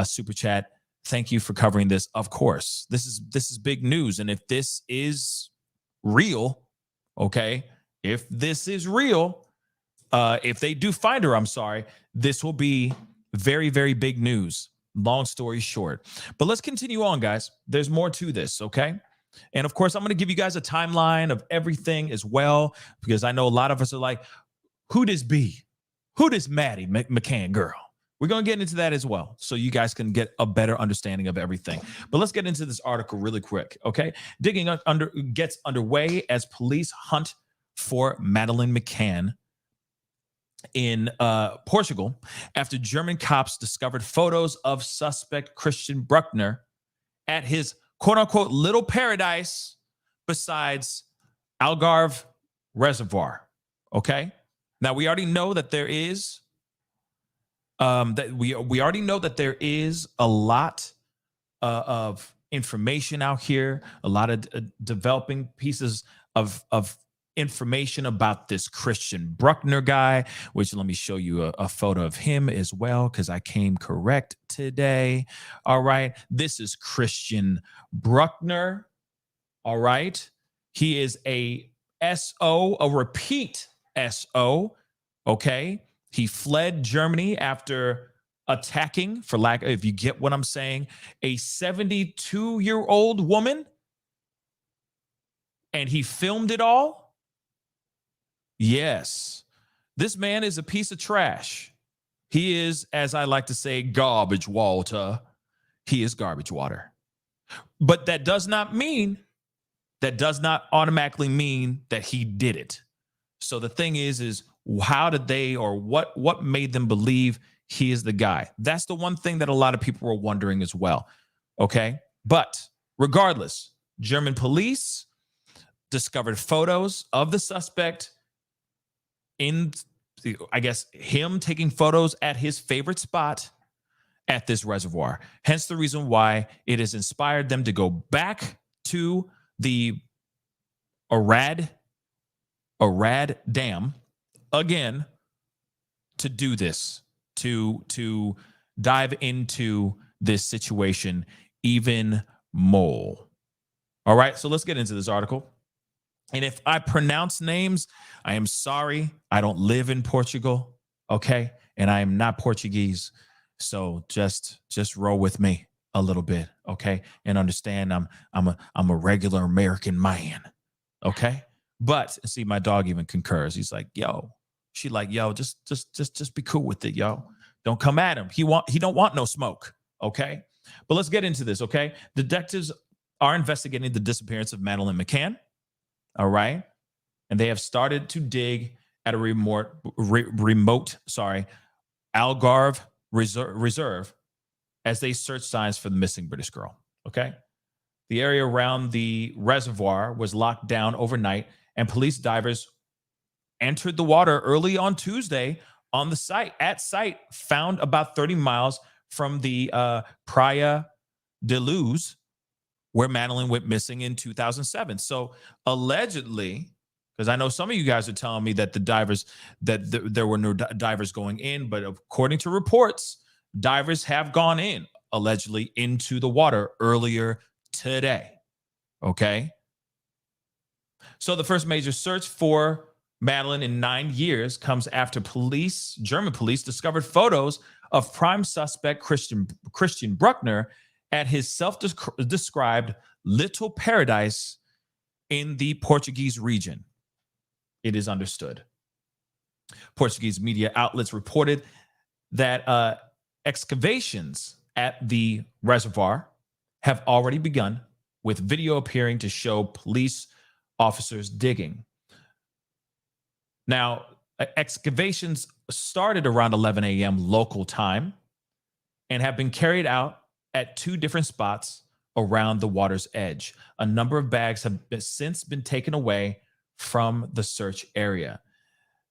super chat. Thank you for covering this. Of course, this is big news. And if this is real, okay, if this is real, if they do find her, I'm sorry, this will be very, very big news. Long story short. But let's continue on, guys. There's more to this, okay? And of course, I'm going to give you guys a timeline of everything as well, because I know a lot of us are like, who this be? Who this Maddie McCann girl? We're going to get into that as well, so you guys can get a better understanding of everything. But let's get into this article really quick, okay? Digging gets underway as police hunt for Madeleine McCann in Portugal after German cops discovered photos of suspect Christian Bruckner at his quote-unquote little paradise besides Algarve Reservoir, okay? Now, we already know that there is we already know that there is a lot of information out here, a lot of developing pieces of information about this Christian Bruckner guy, which let me show you a photo of him as well, because I came correct today. All right. This is Christian Bruckner. All right. He is a SO, a repeat SO. Okay. He fled Germany after attacking, for lack of, if you get what I'm saying, a 72-year-old woman. And he filmed it all. Yes. This man is a piece of trash. He is, as I like to say, garbage water. He is garbage water. But that does not automatically mean that he did it. So the thing is how did they, or what made them believe he is the guy? That's the one thing that a lot of people were wondering as well. Okay. But regardless, German police discovered photos of the suspect in, I guess, him taking photos at his favorite spot at this reservoir. Hence the reason why it has inspired them to go back to the Arad Dam again to do this, to dive into this situation even more. All right, so let's get into this article. And if I pronounce names, I am sorry. I don't live in Portugal, okay? And I am not Portuguese. So just roll with me a little bit, okay? And understand I'm a regular American man, okay? But see, my dog even concurs. He's like, yo, she like, yo, just be cool with it, yo. Don't come at him. He don't want no smoke. Okay. But let's get into this. Okay. Detectives are investigating the disappearance of Madeleine McCann. All right. And they have started to dig at a remote Algarve reserve as they search signs for the missing British girl. Okay. The area around the reservoir was locked down overnight, and police divers entered the water early on Tuesday on the site. At site, found about 30 miles from the Praia de Luz, where Madeleine went missing in 2007. So allegedly, because I know some of you guys are telling me that there were no divers going in, but according to reports, divers have gone in allegedly into the water earlier today. Okay. So the first major search for Madeleine in 9 years comes after German police discovered photos of prime suspect Christian Bruckner at his self-described little paradise in the Portuguese region. It is understood. Portuguese media outlets reported that excavations at the reservoir have already begun, with video appearing to show police officers digging. Now, excavations started around 11 a.m. local time and have been carried out at 2 different spots around the water's edge. A number of bags have since been taken away from the search area.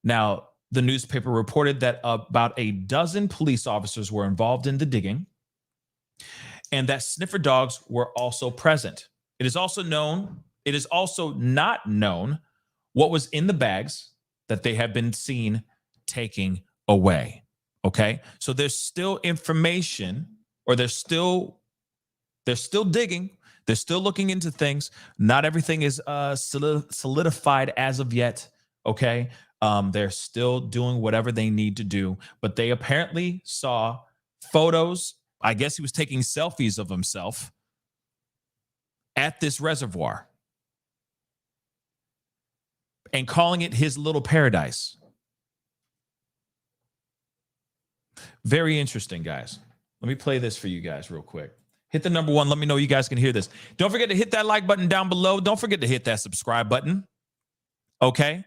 Now, the newspaper reported that about a dozen police officers were involved in the digging and that sniffer dogs were also present. It is also not known what was in the bags that they have been seen taking away. Okay. So there's still information, or they're still digging. They're still looking into things. Not everything is solidified as of yet. Okay. They're still doing whatever they need to do, but they apparently saw photos. I guess he was taking selfies of himself at this reservoir and calling it his little paradise. Very interesting, guys. Let me play this for you guys real quick. Hit the number 1. Let me know you guys can hear this. Don't forget to hit that like button down below. Don't forget to hit that subscribe button. Okay?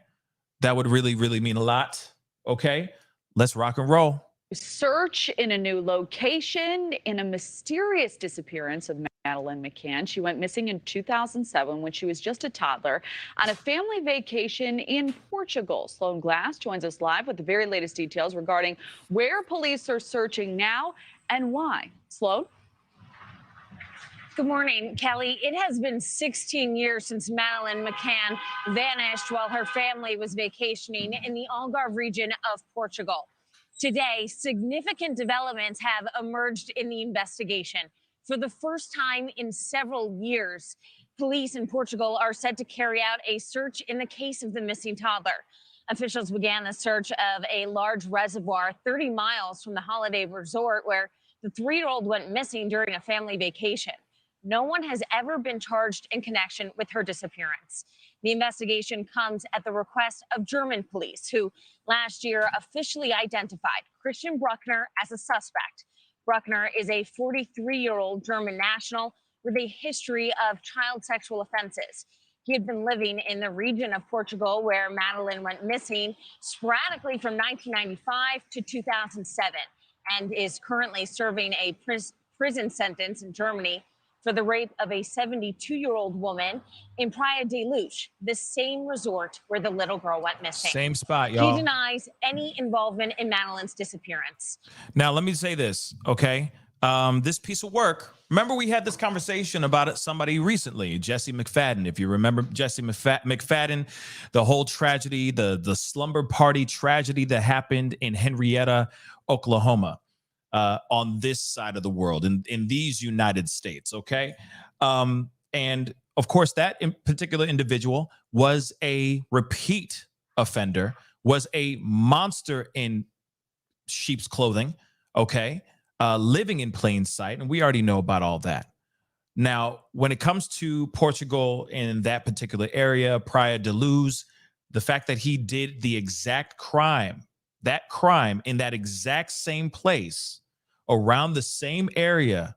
That would really, really mean a lot. Okay? Let's rock and roll. Search in a new location in a mysterious disappearance of Madeleine McCann. She went missing in 2007 when she was just a toddler on a family vacation in Portugal. Sloan Glass joins us live with the very latest details regarding where police are searching now and why. Sloan? Good morning, Kelly. It has been 16 years since Madeleine McCann vanished while her family was vacationing in the Algarve region of Portugal. Today, significant developments have emerged in the investigation. For the first time in several years, police in Portugal are set to carry out a search in the case of the missing toddler. Officials began the search of a large reservoir 30 miles from the holiday resort where the 3-year-old went missing during a family vacation. No one has ever been charged in connection with her disappearance. The investigation comes at the request of German police, who last year officially identified Christian Bruckner as a suspect. Bruckner is a 43-year-old German national with a history of child sexual offenses. He had been living in the region of Portugal where Madeleine went missing sporadically from 1995 to 2007 and is currently serving a prison sentence in Germany for the rape of a 72-year-old woman in Praia de Luz, the same resort where the little girl went missing. Same spot, y'all. He denies any involvement in Madeleine's disappearance. Now, let me say this, okay? This piece of work, remember we had this conversation about it, somebody recently, Jesse McFadden. If you remember Jesse McFadden, the whole tragedy, the slumber party tragedy that happened in Henrietta, Oklahoma. On this side of the world, in these United States, okay? And of course, that particular individual was a repeat offender, was a monster in sheep's clothing, okay? Living in plain sight, and we already know about all that. Now, when it comes to Portugal in that particular area, Praia de Luz, the fact that he did the exact crime that crime in that exact same place, around the same area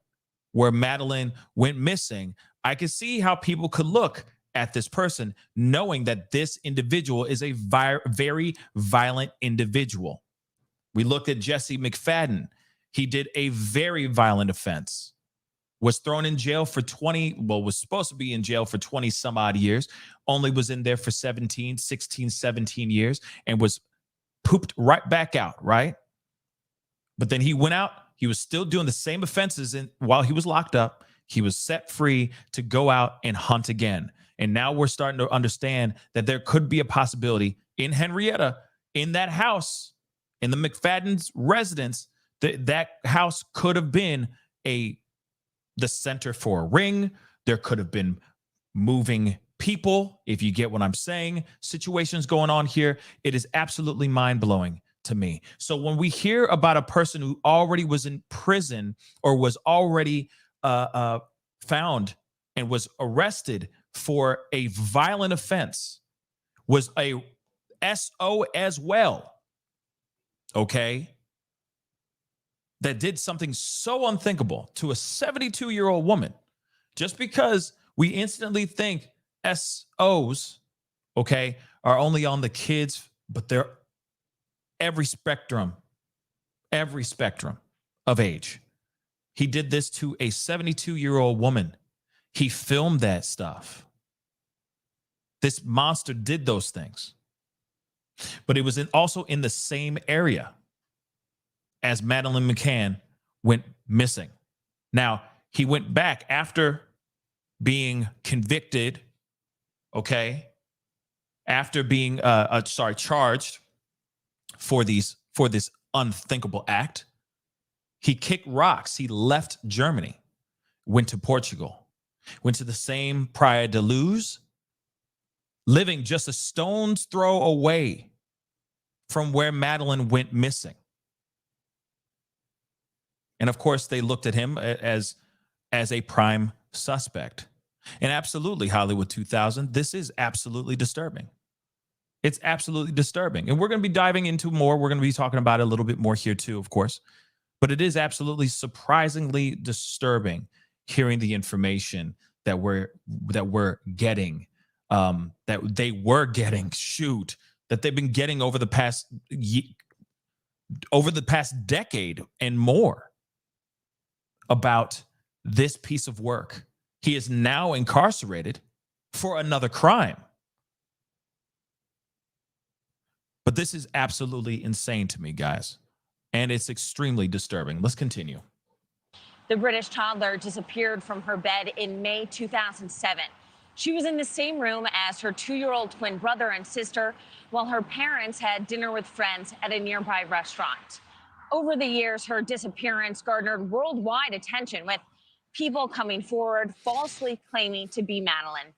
where Madeleine went missing, I could see how people could look at this person knowing that this individual is a very violent individual. We looked at Jesse McFadden. He did a very violent offense, was thrown in jail for was supposed to be in jail for 20 some odd years, only was in there for 16, 17 years, and was pooped right back out, right? But then he went out. He was still doing the same offenses while he was locked up. He was set free to go out and hunt again. And now we're starting to understand that there could be a possibility in Henrietta, in that house, in the McFadden's residence, that house could have been the center for a ring. There could have been moving people, if you get what I'm saying, situations going on here. It is absolutely mind-blowing to me. So when we hear about a person who already was in prison or was already found and was arrested for a violent offense, was a SO as well, okay, that did something so unthinkable to a 72-year-old woman, just because we instantly think SOs, okay, are only on the kids, but they're every spectrum of age. He did this to a 72-year-old woman. He filmed that stuff. This monster did those things. But it was also in the same area as Madeleine McCann went missing. Now, he went back after being convicted, okay, after being charged for this unthinkable act. He kicked rocks. He left Germany, went to Portugal, went to the same Praia de Luz, living just a stone's throw away from where Madeleine went missing. And of course, they looked at him as a prime suspect. And absolutely, Hollywood 2000, this is absolutely disturbing. It's absolutely disturbing. And we're going to be diving into more. We're going to be talking about it a little bit more here too, of course. But it is absolutely surprisingly disturbing hearing the information that we're getting, that they were getting, that they've been getting over the past decade and more about this piece of work. He is now incarcerated for another crime. But this is absolutely insane to me, guys. And it's extremely disturbing. Let's continue. The British toddler disappeared from her bed in May 2007. She was in the same room as her 2-year-old twin brother and sister while her parents had dinner with friends at a nearby restaurant. Over the years, her disappearance garnered worldwide attention, with people coming forward falsely claiming to be Madeleine.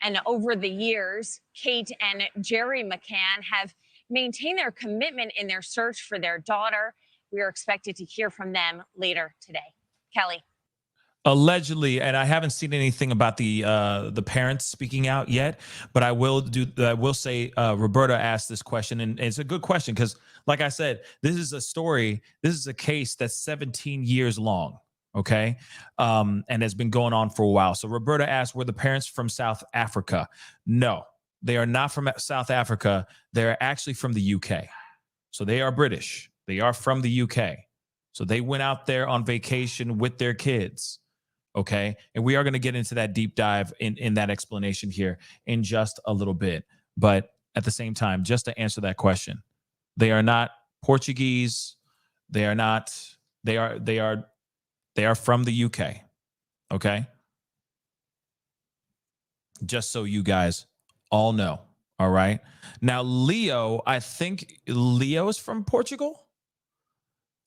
And over the years, Kate and Jerry McCann have maintained their commitment in their search for their daughter. We are expected to hear from them later today. Kelly. Allegedly, and I haven't seen anything about the parents speaking out yet, but I will say Roberta asked this question, and it's a good question because, like I said, this is a story, this is a case that's 17 years long, okay, and has been going on for a while. So Roberta asked, were the parents from South Africa? No, they are not from South Africa. They're actually from the UK. So they are British. They are from the UK. So they went out there on vacation with their kids. Okay. And we are going to get into that deep dive in that explanation here in just a little bit. But at the same time, just to answer that question, they are not Portuguese. They are from the UK. Okay. Just so you guys all know. All right. Now, Leo, I think Leo is from Portugal.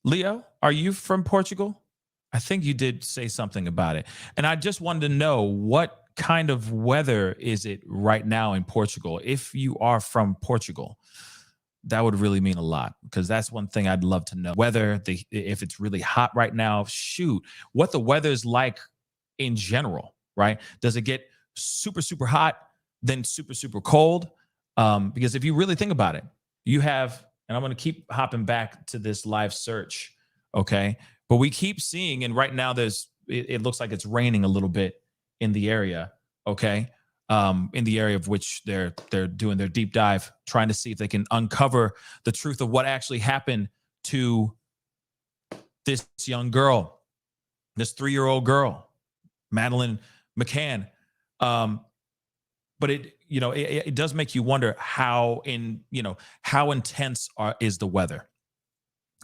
Leo, are you from Portugal? I think you did say something about it. And I just wanted to know, what kind of weather is it right now in Portugal? If you are from Portugal, that would really mean a lot, because that's one thing I'd love to know. Whether if it's really hot right now, what the weather is like in general, right? Does it get super, super hot, then super, super cold? Because if you really think about it, you have and I'm going to keep hopping back to this live search. Okay. But we keep seeing, and right now it looks like it's raining a little bit in the area. Okay. In the area of which they're doing their deep dive, trying to see if they can uncover the truth of what actually happened to this young girl, this 3-year-old girl, Madeleine McCann. But it does make you wonder how intense is the weather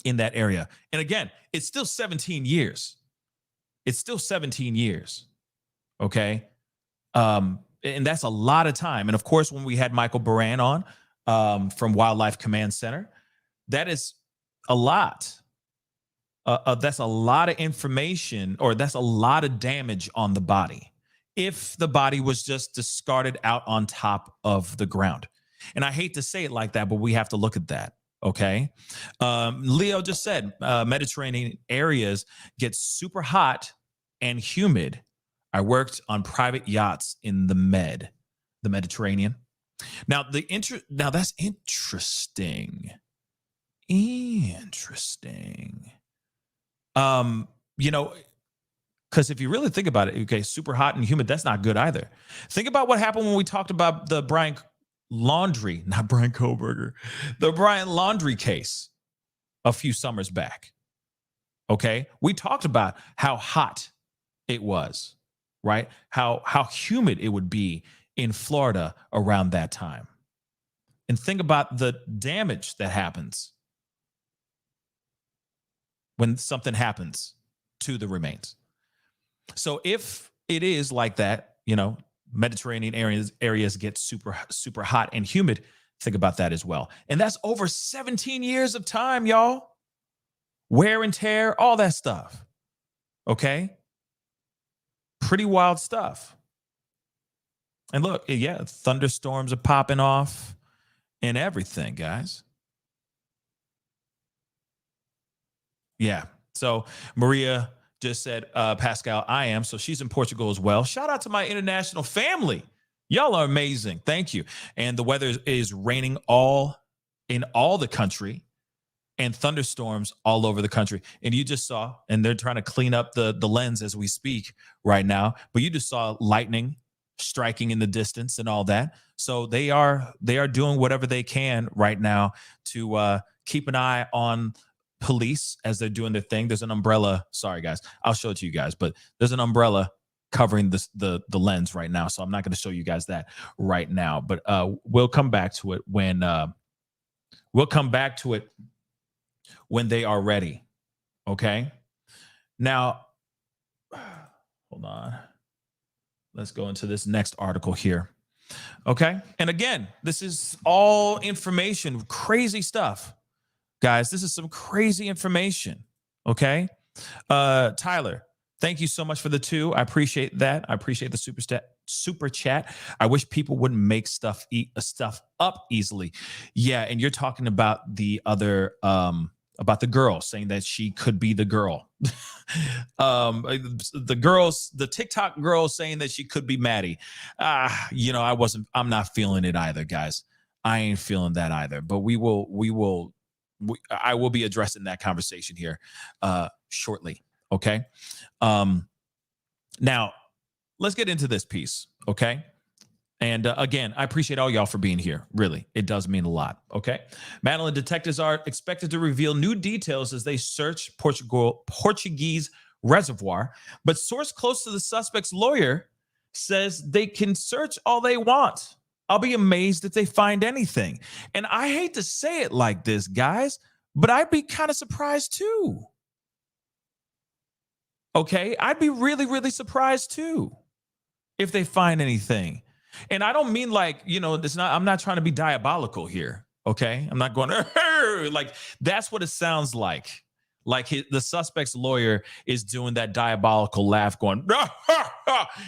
in that area. And again, it's still 17 years. It's still 17 years. Okay. And that's a lot of time. And of course, when we had Michael Baran on from Wildlife Command Center, that is a lot. That's a lot of information, or that's a lot of damage on the body if the body was just discarded out on top of the ground. And I hate to say it like that, but we have to look at that. Okay. Leo just said Mediterranean areas get super hot and humid. I worked on private yachts in the Mediterranean. Now now that's interesting. Because if you really think about it, okay, super hot and humid, that's not good either. Think about what happened when we talked about the Brian Laundrie case a few summers back. Okay, we talked about how hot it was, right? How humid it would be in Florida around that time. And think about the damage that happens when something happens to the remains. So if it is like that, Mediterranean areas get super, super hot and humid, think about that as well. And that's over 17 years of time, y'all. Wear and tear, all that stuff. Okay? Pretty wild stuff. And look, yeah, thunderstorms are popping off and everything, guys. Yeah. So Maria just said, Pascal, I am. So she's in Portugal as well. Shout out to my international family. Y'all are amazing. Thank you. And the weather is raining in all the country, and thunderstorms all over the country. And you just saw, and they're trying to clean up the lens as we speak right now, but you just saw lightning striking in the distance and all that. So they are doing whatever they can right now to keep an eye on police as they're doing their thing. There's an umbrella. Sorry, guys. I'll show it to you guys, but there's an umbrella covering the lens right now. So I'm not going to show you guys that right now, but we'll come back to it when they are ready. Okay. Now, hold on. Let's go into this next article here. Okay. And again, this is all information, crazy stuff. Guys, this is some crazy information. Okay. Tyler, thank you so much for the 2. I appreciate that. I appreciate the super chat. I wish people wouldn't make stuff up easily. Yeah. And you're talking about the other, about the girl saying that she could be the girl. The TikTok girl saying that she could be Maddie. I'm not feeling it either, guys. I ain't feeling that either, but I will be addressing that conversation here shortly. Okay. Now let's get into this piece. Okay. And again, I appreciate all y'all for being here. Really, it does mean a lot. Okay. Madeleine detectives are expected to reveal new details as they search Portuguese reservoir. But source close to the suspect's lawyer says they can search all they want. I'll be amazed if they find anything. And I hate to say it like this, guys, but I'd be kind of surprised too. Okay. I'd be really, really surprised too if they find anything. And I don't mean like, I'm not trying to be diabolical here. Okay. I'm not going to like, that's what it sounds like. Like the suspect's lawyer is doing that diabolical laugh going,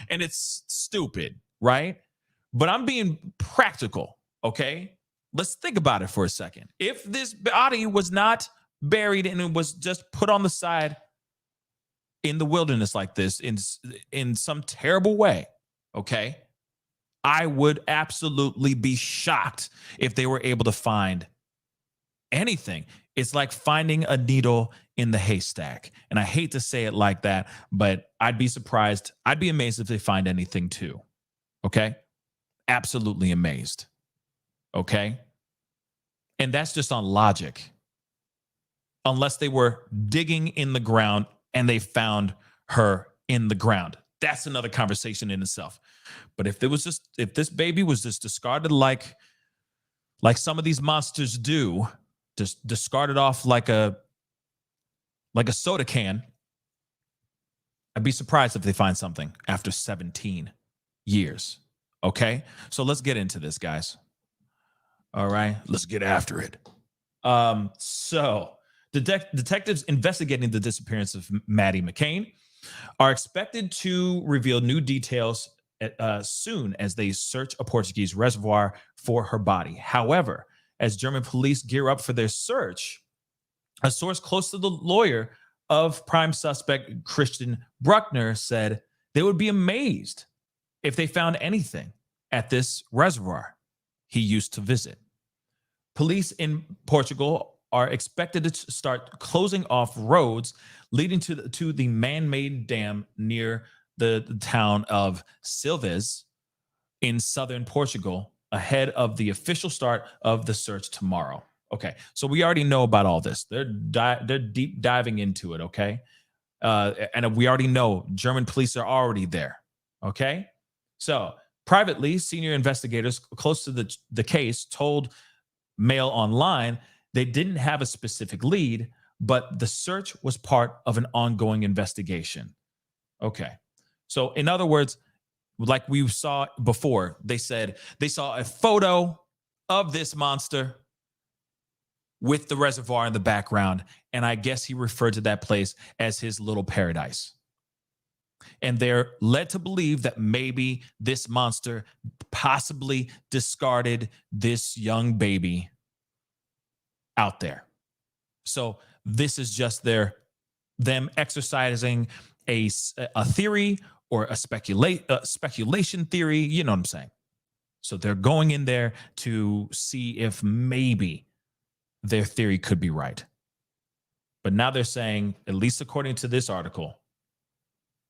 and it's stupid. Right. But I'm being practical. Okay. Let's think about it for a second. If this body was not buried and it was just put on the side in the wilderness like this in some terrible way. Okay. I would absolutely be shocked if they were able to find anything. It's like finding a needle in the haystack. And I hate to say it like that, but I'd be surprised. I'd be amazed if they find anything too. Okay? Absolutely amazed. Okay? And that's just on logic. Unless they were digging in the ground and they found her in the ground. That's another conversation in itself. But if this baby was just discarded like some of these monsters do, just discarded off like a soda can, I'd be surprised if they find something after 17 years. Okay? So let's get into this, guys. All right, let's get after it. So detectives investigating the disappearance of Maddie McCann are expected to reveal new details soon as they search a Portuguese reservoir for her body. However, as German police gear up for their search, a source close to the lawyer of prime suspect Christian Bruckner said they would be amazed if they found anything at this reservoir he used to visit. Police in Portugal are expected to start closing off roads leading to the man-made dam near the town of Silves in southern Portugal ahead of the official start of the search tomorrow. Okay, so we already know about all this. They're deep diving into it, okay? And we already know German police are already there, okay? So privately, senior investigators close to the case told Mail Online they didn't have a specific lead, but the search was part of an ongoing investigation. Okay. So in other words, like we saw before, they said they saw a photo of this monster with the reservoir in the background, and I guess he referred to that place as his little paradise. And they're led to believe that maybe this monster possibly discarded this young baby out there. So this is just them exercising a theory or a speculation theory. You know what I'm saying? So they're going in there to see if maybe their theory could be right. But now they're saying, at least according to this article,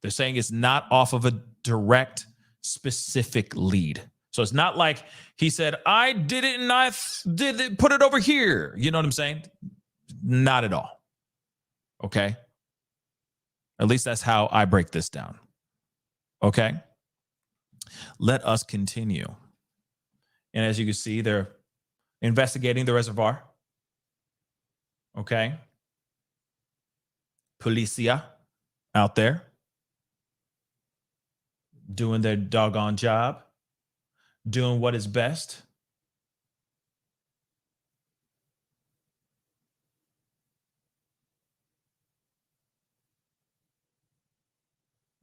they're saying it's not off of a direct, specific lead. So it's not like he said, I did it and I did it, put it over here. You know what I'm saying? Not at all. Okay? At least that's how I break this down. Okay? Let us continue. And as you can see, they're investigating the reservoir. Okay? Policia out there doing their doggone job, doing what is best.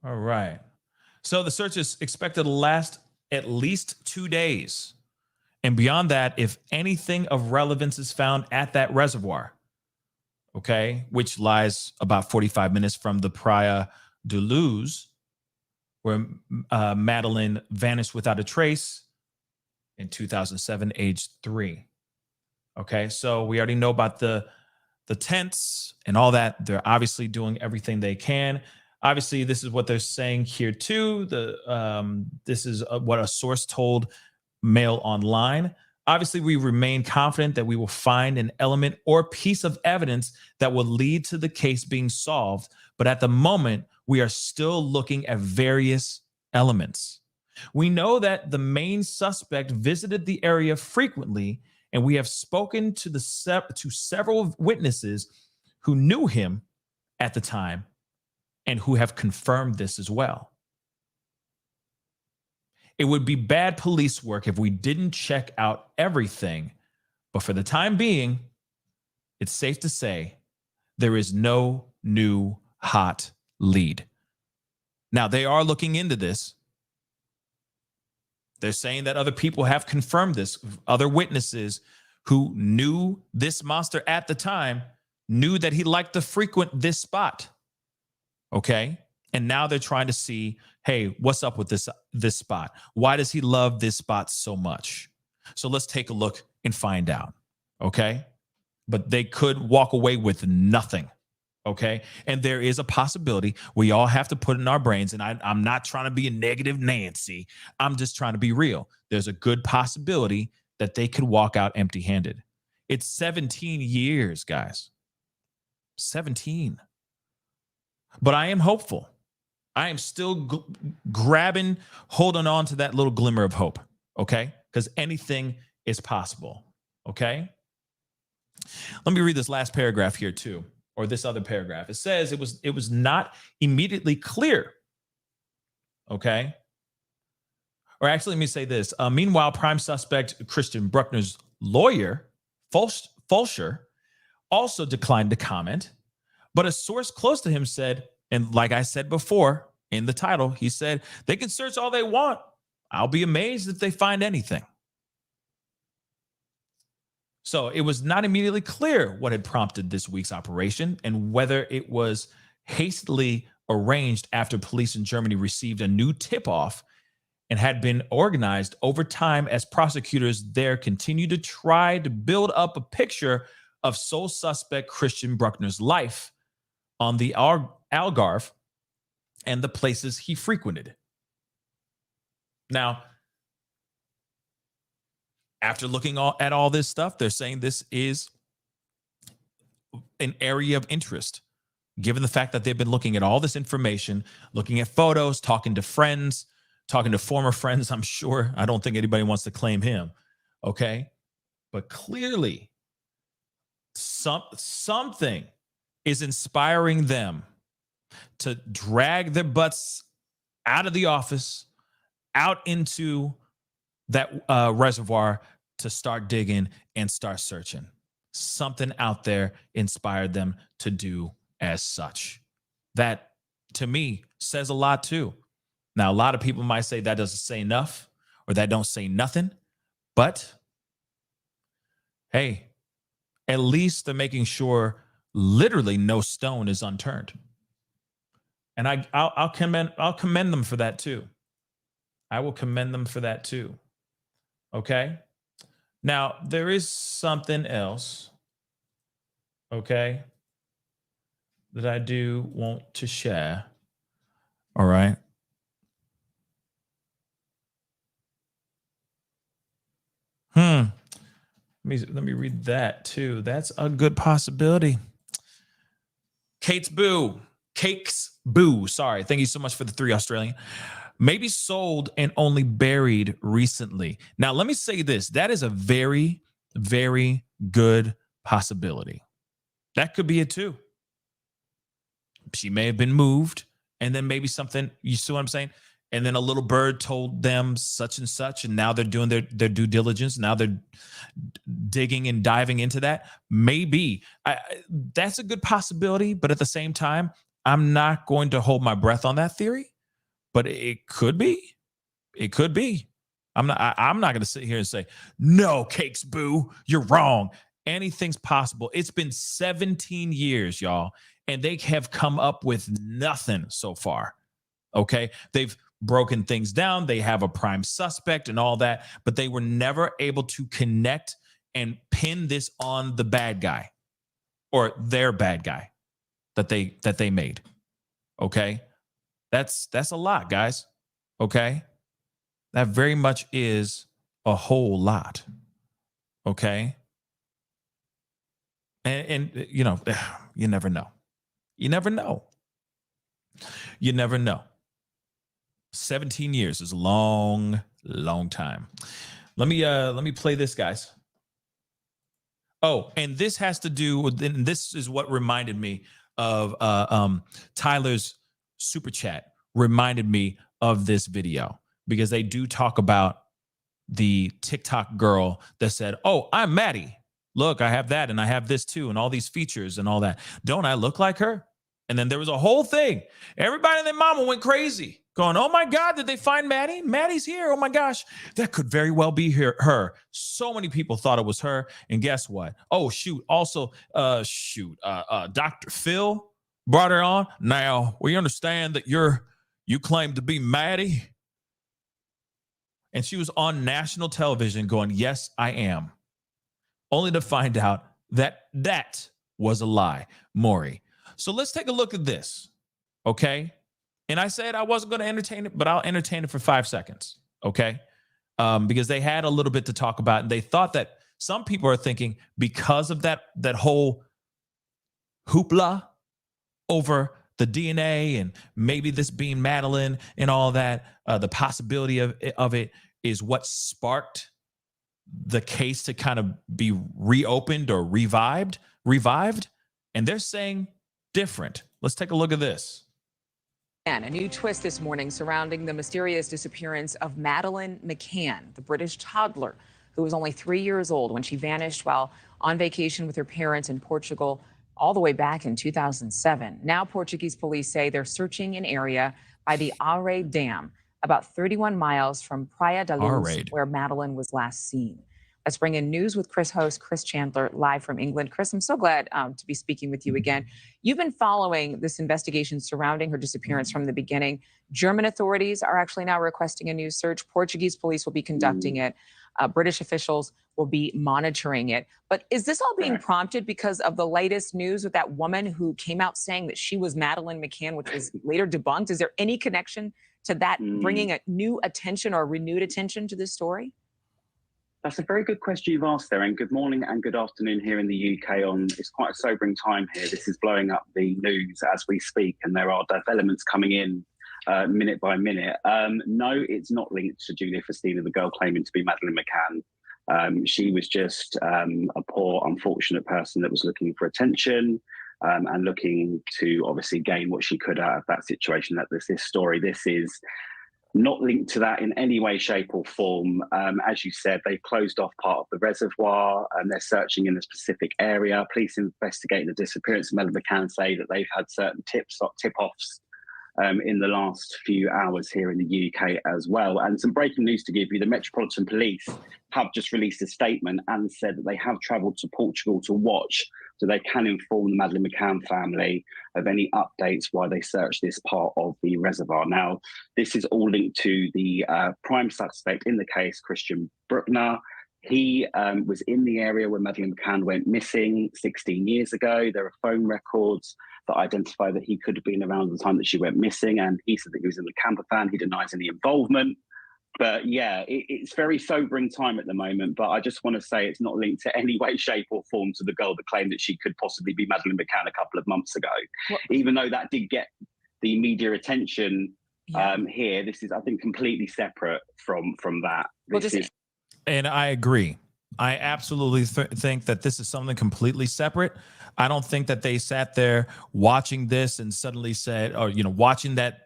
All right. So the search is expected to last at least 2 days. And beyond that, if anything of relevance is found at that reservoir, okay, which lies about 45 minutes from the Praia de Luz, where Madeleine vanished without a trace in 2007, age 3. Okay, so we already know about the tents and all that. They're obviously doing everything they can. Obviously, this is what they're saying here too. This is what a source told Mail Online. Obviously, we remain confident that we will find an element or piece of evidence that will lead to the case being solved. But at the moment, we are still looking at various elements. We know that the main suspect visited the area frequently, and we have spoken to several witnesses who knew him at the time and who have confirmed this as well. It would be bad police work if we didn't check out everything, but for the time being, it's safe to say there is no new hot lead. Now, they are looking into this. They're saying that other people have confirmed this. Other witnesses who knew this monster at the time knew that he liked to frequent this spot. Okay? And now they're trying to see, hey, what's up with this spot? Why does he love this spot so much? So let's take a look and find out. Okay? but they could walk away with nothing. Okay. And there is a possibility we all have to put in our brains. And I'm not trying to be a negative Nancy. I'm just trying to be real. There's a good possibility that they could walk out empty handed. It's 17 years, guys. 17. But I am hopeful. I am still grabbing, holding on to that little glimmer of hope. Okay. Because anything is possible. Okay. Let me read this last paragraph here too. Or this other paragraph. It says it was not immediately clear. Okay. Or actually, let me say this. Meanwhile, prime suspect Christian Bruckner's lawyer, Fulcher, also declined to comment. But a source close to him said, and like I said before in the title, he said, they can search all they want. I'll be amazed if they find anything. So it was not immediately clear what had prompted this week's operation and whether it was hastily arranged after police in Germany received a new tip-off and had been organized over time as prosecutors there continue to try to build up a picture of sole suspect Christian Bruckner's life on the Algarve and the places he frequented. Now, after looking at all this stuff, they're saying this is an area of interest, given the fact that they've been looking at all this information, looking at photos, talking to friends, talking to former friends, I'm sure. I don't think anybody wants to claim him, okay? But clearly, something is inspiring them to drag their butts out of the office, out into that reservoir to start digging and start searching. Something out there inspired them to do as such. That, to me, says a lot too. Now, a lot of people might say that doesn't say enough or that don't say nothing, but hey, at least they're making sure literally no stone is unturned. And I'll commend them for that too. I will commend them for that too. Okay. Now, there is something else, okay, that I do want to share. All right. Let me read that too. That's a good possibility. Cakes Boo. Sorry. Thank you so much for the 3 Australian. Maybe sold and only buried recently. Now, let me say this. That is a very, very good possibility. That could be it too. She may have been moved and then maybe something, you see what I'm saying? And then a little bird told them such and such, and now they're doing their due diligence. Now they're digging and diving into that. Maybe. That's a good possibility, but at the same time, I'm not going to hold my breath on that theory. But it could be. It could be. I'm not going to sit here and say, no, Cakes Boo, you're wrong. Anything's possible. It's been 17 years, y'all, and they have come up with nothing so far. Okay? They've broken things down. They have a prime suspect and all that, but they were never able to connect and pin this on the bad guy or their bad guy that they made. Okay? That's a lot, guys. Okay? That very much is a whole lot. Okay? And you know, you never know. You never know. You never know. 17 years is a long, long time. Let me play this, guys. Oh, and this has to do with, and this is what reminded me of Tyler's super chat, reminded me of this video, because they do talk about the TikTok girl that said, oh, I'm Maddie. Look, I have that and I have this too and all these features and all that. Don't I look like her? And then there was a whole thing. Everybody and their mama went crazy going, oh my God, did they find Maddie? Maddie's here. Oh my gosh, that could very well be her. So many people thought it was her. And guess what? Oh, shoot. Also, Dr. Phil brought her on. Now, we understand that you claim to be Maddie. And she was on national television going, yes, I am. Only to find out That was a lie, Maury. So let's take a look at this, okay? And I said I wasn't going to entertain it, but I'll entertain it for 5 seconds, okay? Because they had a little bit to talk about, and they thought that some people are thinking because of that whole hoopla over the DNA and maybe this being Madeleine and all that, the possibility of it is what sparked the case to kind of be reopened or revived. And they're saying different. Let's take a look at this. And a new twist this morning surrounding the mysterious disappearance of Madeleine McCann, the British toddler who was only 3 years old when she vanished while on vacation with her parents in Portugal all the way back in 2007. Now Portuguese police say they're searching an area by the Algarve Dam, about 31 miles from Praia da Luz, where Madeleine was last seen. Let's bring in news with host Chris Chandler live from England. Chris, I'm so glad to be speaking with you again. You've been following this investigation surrounding her disappearance from the beginning. German authorities are actually now requesting a new search. Portuguese police will be conducting it. British officials will be monitoring it. But is this all being prompted because of the latest news with that woman who came out saying that she was Madeleine McCann, which was later debunked? Is there any connection to that bringing a new attention or renewed attention to this story? That's a very good question you've asked there, and good morning and good afternoon here in the UK. It's quite a sobering time here. This is blowing up the news as we speak, and there are developments coming in minute by minute. No, it's not linked to Julia Festina, the girl claiming to be Madeleine McCann. She was just a poor, unfortunate person that was looking for attention and looking to obviously gain what she could out of that situation. This story. This is not linked to that in any way, shape or form. As you said, they've closed off part of the reservoir and they're searching in a specific area. Police investigating the disappearance of Madeleine McCann say that they've had certain tip-offs in the last few hours here in the UK as well. And some breaking news to give you, the Metropolitan Police have just released a statement and said that they have travelled to Portugal to watch so they can inform the Madeleine McCann family of any updates while they search this part of the reservoir. Now, this is all linked to the prime suspect in the case, Christian Bruckner. He was in the area where Madeleine McCann went missing 16 years ago. There are phone records that identify that he could have been around the time that she went missing, and he said that he was in the camper van. He denies any involvement. But yeah, it's very sobering time at the moment, but I just want to say it's not linked to any way, shape or form to the girl that claimed that she could possibly be Madeleine McCann a couple of months ago. Even though that did get the media attention here, this is, I think, completely separate from that. And I agree. I absolutely think that this is something completely separate. I don't think that they sat there watching this and suddenly said, or, watching that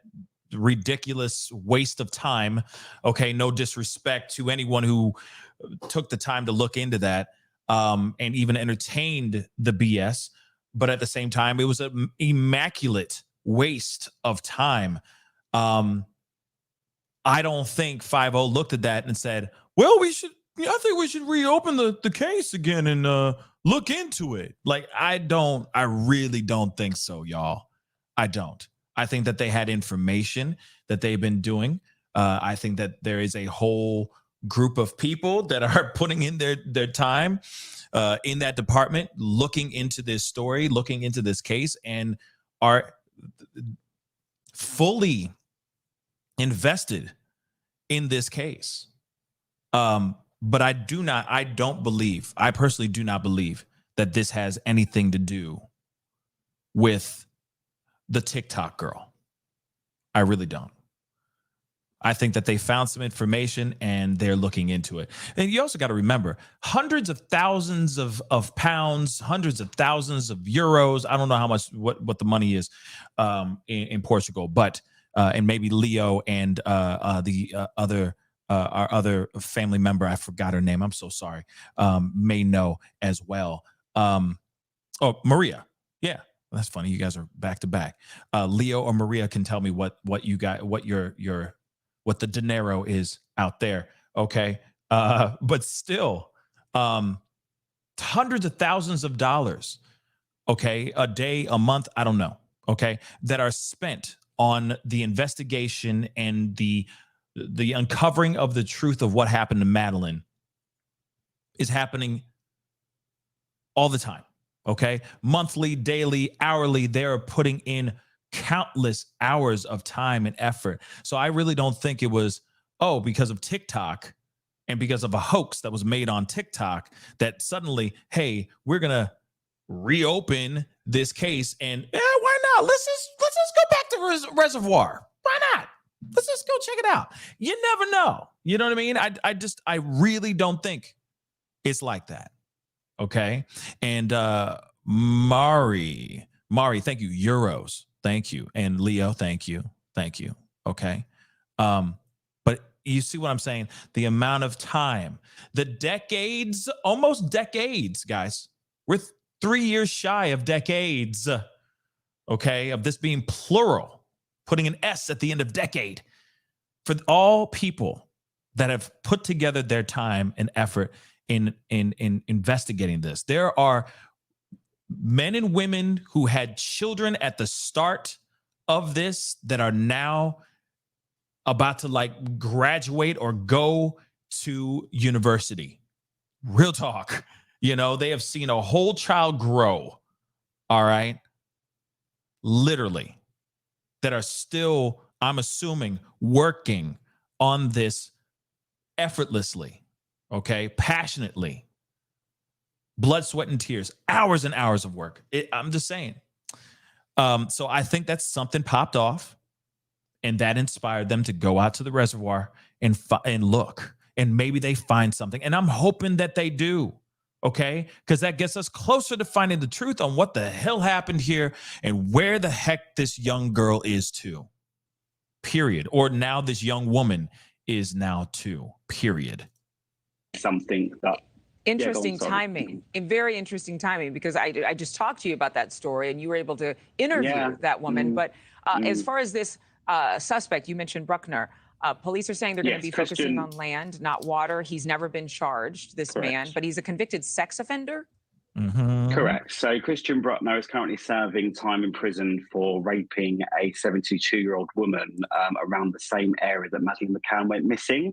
ridiculous waste of time. Okay, no disrespect to anyone who took the time to look into that and even entertained the BS. But at the same time, it was an immaculate waste of time. I don't think 5-0 looked at that and said, well, I think we should reopen the case again and look into it. Like, I really don't think so, y'all. I don't. I think that they had information that they've been doing. I think that there is a whole group of people that are putting in their time in that department, looking into this story, looking into this case, and are fully invested in this case. But I personally do not believe that this has anything to do with the TikTok girl. I really don't. I think that they found some information and they're looking into it. And you also got to remember, hundreds of thousands of pounds, hundreds of thousands of euros. I don't know how much, what the money is in Portugal, but and maybe Leo and the other our other family member, I forgot her name, I'm so sorry, may know as well. Maria. Yeah, that's funny. You guys are back to back. Leo or Maria can tell me what you got, what the dinero is out there. Okay. But still, hundreds of thousands of dollars, okay, a day, a month, I don't know, okay, that are spent on the investigation and the uncovering of the truth of what happened to Madeleine is happening all the time. Okay. Monthly, daily, hourly, they're putting in countless hours of time and effort. So I really don't think it was, oh, because of TikTok and because of a hoax that was made on TikTok that suddenly, hey, we're going to reopen this case and why not? Let's just go back to Reservoir. Why not? Let's just go check it out. You never know. You know what I mean? I really don't think it's like that. Okay. And Mari, thank you. Euros. Thank you. And Leo, thank you. Thank you. Okay. But you see what I'm saying? The amount of time, the decades, almost decades, guys. We're 3 years shy of decades. Okay. Of this being plural, putting an S at the end of decade. For all people that have put together their time and effort in investigating this. There are men and women who had children at the start of this that are now about to like graduate or go to university. Real talk. You know, they have seen a whole child grow. All right. Literally. That are still, I'm assuming, working on this effortlessly. Okay, passionately, blood, sweat, and tears, hours and hours of work. I'm just saying. So I think that something popped off, and that inspired them to go out to the reservoir and look, and maybe they find something. And I'm hoping that they do. Okay, because that gets us closer to finding the truth on what the hell happened here and where the heck this young girl is too. Period. Or now this young woman is now too. Period. Something that interesting timing, very interesting timing, because I just talked to you about that story and you were able to interview that woman. But as far as this suspect, you mentioned Bruckner, police are saying they're going to be focusing on land, not water. He's never been charged, this man, but he's a convicted sex offender. Correct. So Christian Bruckner is currently serving time in prison for raping a 72-year-old woman around the same area that Madeleine McCann went missing.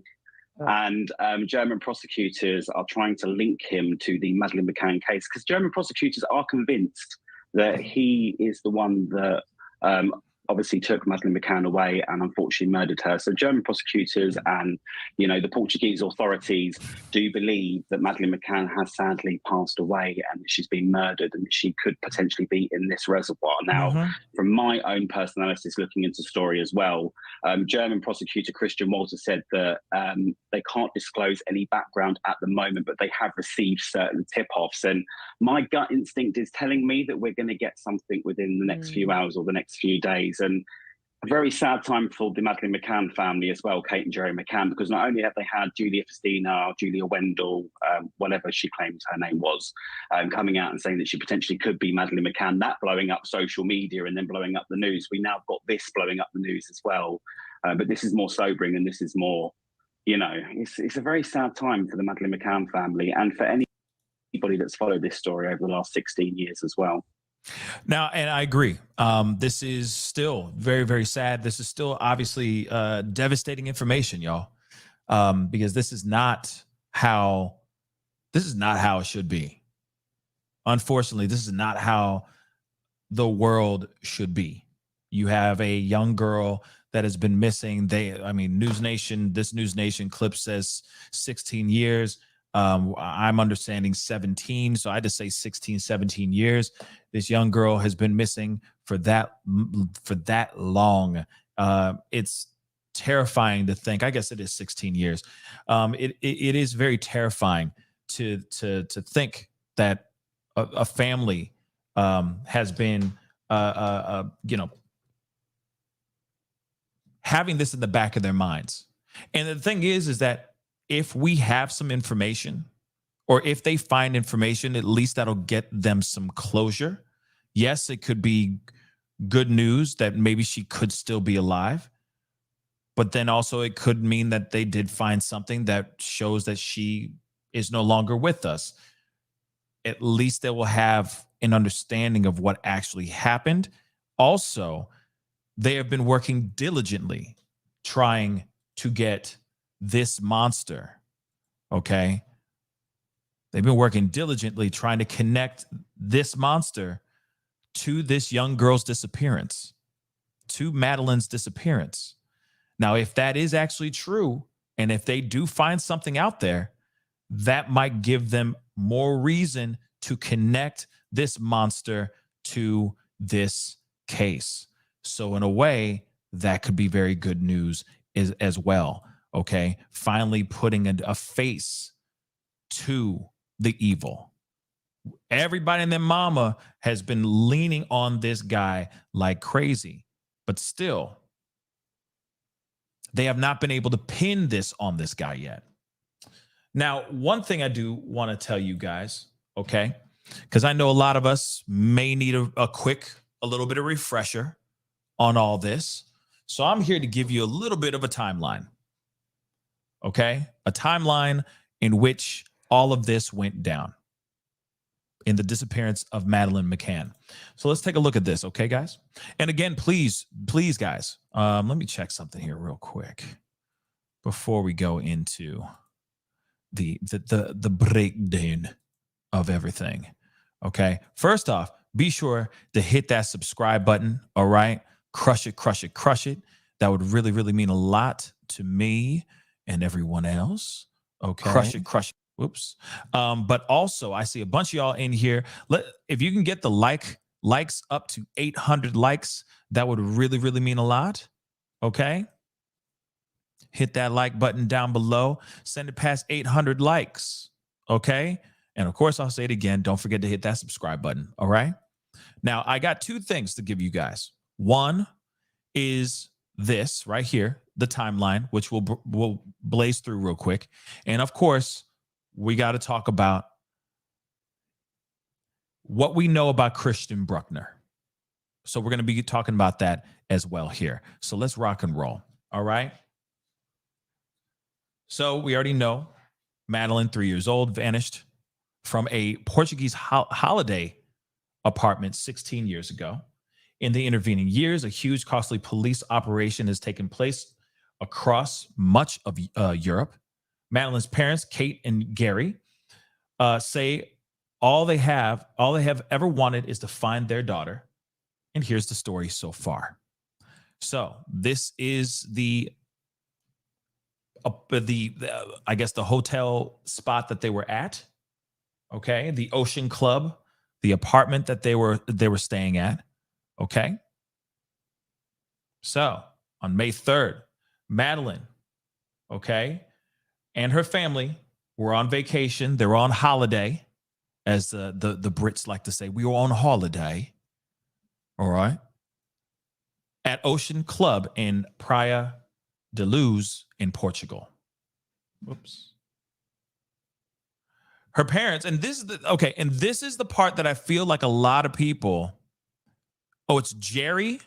And German prosecutors are trying to link him to the Madeleine McCann case because German prosecutors are convinced that he is the one that obviously took Madeleine McCann away and unfortunately murdered her. So German prosecutors and, you know, the Portuguese authorities do believe that Madeleine McCann has sadly passed away and that she's been murdered and that she could potentially be in this reservoir. Now, from my own personal analysis, looking into the story as well, German prosecutor Christian Walter said that they can't disclose any background at the moment, but they have received certain tip-offs. And my gut instinct is telling me that we're going to get something within the next few hours or the next few days. And a very sad time for the Madeleine McCann family as well, Kate and Jerry McCann, because not only have they had Julia Festina, Julia Wendell, whatever she claims her name was, coming out and saying that she potentially could be Madeleine McCann, that blowing up social media and then blowing up the news. We now got this blowing up the news as well. But this is more sobering and this is more, you know, it's a very sad time for the Madeleine McCann family and for anybody that's followed this story over the last 16 years as well. Now, and I agree. This is still very, very sad. This is still obviously devastating information, y'all, because this is not how it should be. Unfortunately, this is not how the world should be. You have a young girl that has been missing. NewsNation, this NewsNation clip says 16 years. I'm understanding 17. So I just say 16, 17 years. This young girl has been missing for that long. It's terrifying to think. I guess it is 16 years. It is very terrifying to think that a family has been having this in the back of their minds. And the thing is that if we have some information, or if they find information, at least that'll get them some closure. Yes, it could be good news that maybe she could still be alive, but then also it could mean that they did find something that shows that she is no longer with us. At least they will have an understanding of what actually happened. Also, they have been working diligently trying to get this monster, okay, They've been working diligently trying to connect this monster to this young girl's disappearance, to Madeleine's disappearance. Now, if that is actually true, and if they do find something out there, that might give them more reason to connect this monster to this case. So in a way, that could be very good news as well. Okay. Finally putting a face to the evil. Everybody and their mama has been leaning on this guy like crazy, but still, they have not been able to pin this on this guy yet. Now, one thing I do want to tell you guys, okay, because I know a lot of us may need a little bit of refresher on all this. So I'm here to give you a little bit of a timeline, okay? A timeline in which all of this went down in the disappearance of Madeleine McCann. So let's take a look at this, okay, guys? And again, please, guys, let me check something here real quick before we go into the breakdown of everything. Okay. First off, be sure to hit that subscribe button. All right. Crush it, crush it, crush it. That would really, really mean a lot to me and everyone else. Okay. Crush it, crush it. Whoops. But also I see a bunch of y'all in here. If you can get the likes up to 800 likes, that would really, really mean a lot. Okay. Hit that like button down below. Send it past 800 likes. Okay. And of course, I'll say it again. Don't forget to hit that subscribe button. All right. Now, I got two things to give you guys. One is this right here, the timeline, which we'll blaze through real quick. And of course, we got to talk about what we know about Christian Bruckner. So we're going to be talking about that as well here. So let's rock and roll. All right. So we already know Madeleine, 3 years old, vanished from a Portuguese holiday apartment 16 years ago. In the intervening years, a huge, costly police operation has taken place across much of Europe. Madeleine's parents, Kate and Gary, say all they have ever wanted is to find their daughter. And here's the story so far. So this is I guess the hotel spot that they were at. Okay, the Ocean Club, the apartment that they were staying at. Okay. So on May 3rd, Madeleine, okay, and her family were on vacation. They were on holiday, as the Brits like to say. We were on holiday. All right. At Ocean Club in Praia de Luz in Portugal. Whoops. Her parents, and this is the part that I feel like a lot of people. Oh, it's Jerry.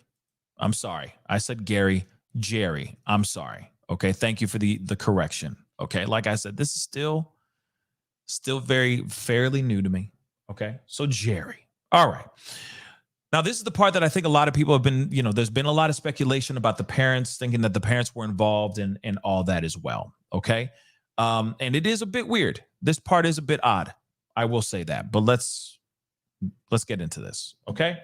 I'm sorry. I said Gary. Jerry. I'm sorry. Okay. Thank you for the correction. Okay. Like I said, this is still fairly new to me. Okay. So Jerry. All right. Now, this is the part that I think a lot of people have been, there's been a lot of speculation about the parents, thinking that the parents were involved in all that as well. Okay. And it is a bit weird. This part is a bit odd. I will say that, but let's get into this. Okay.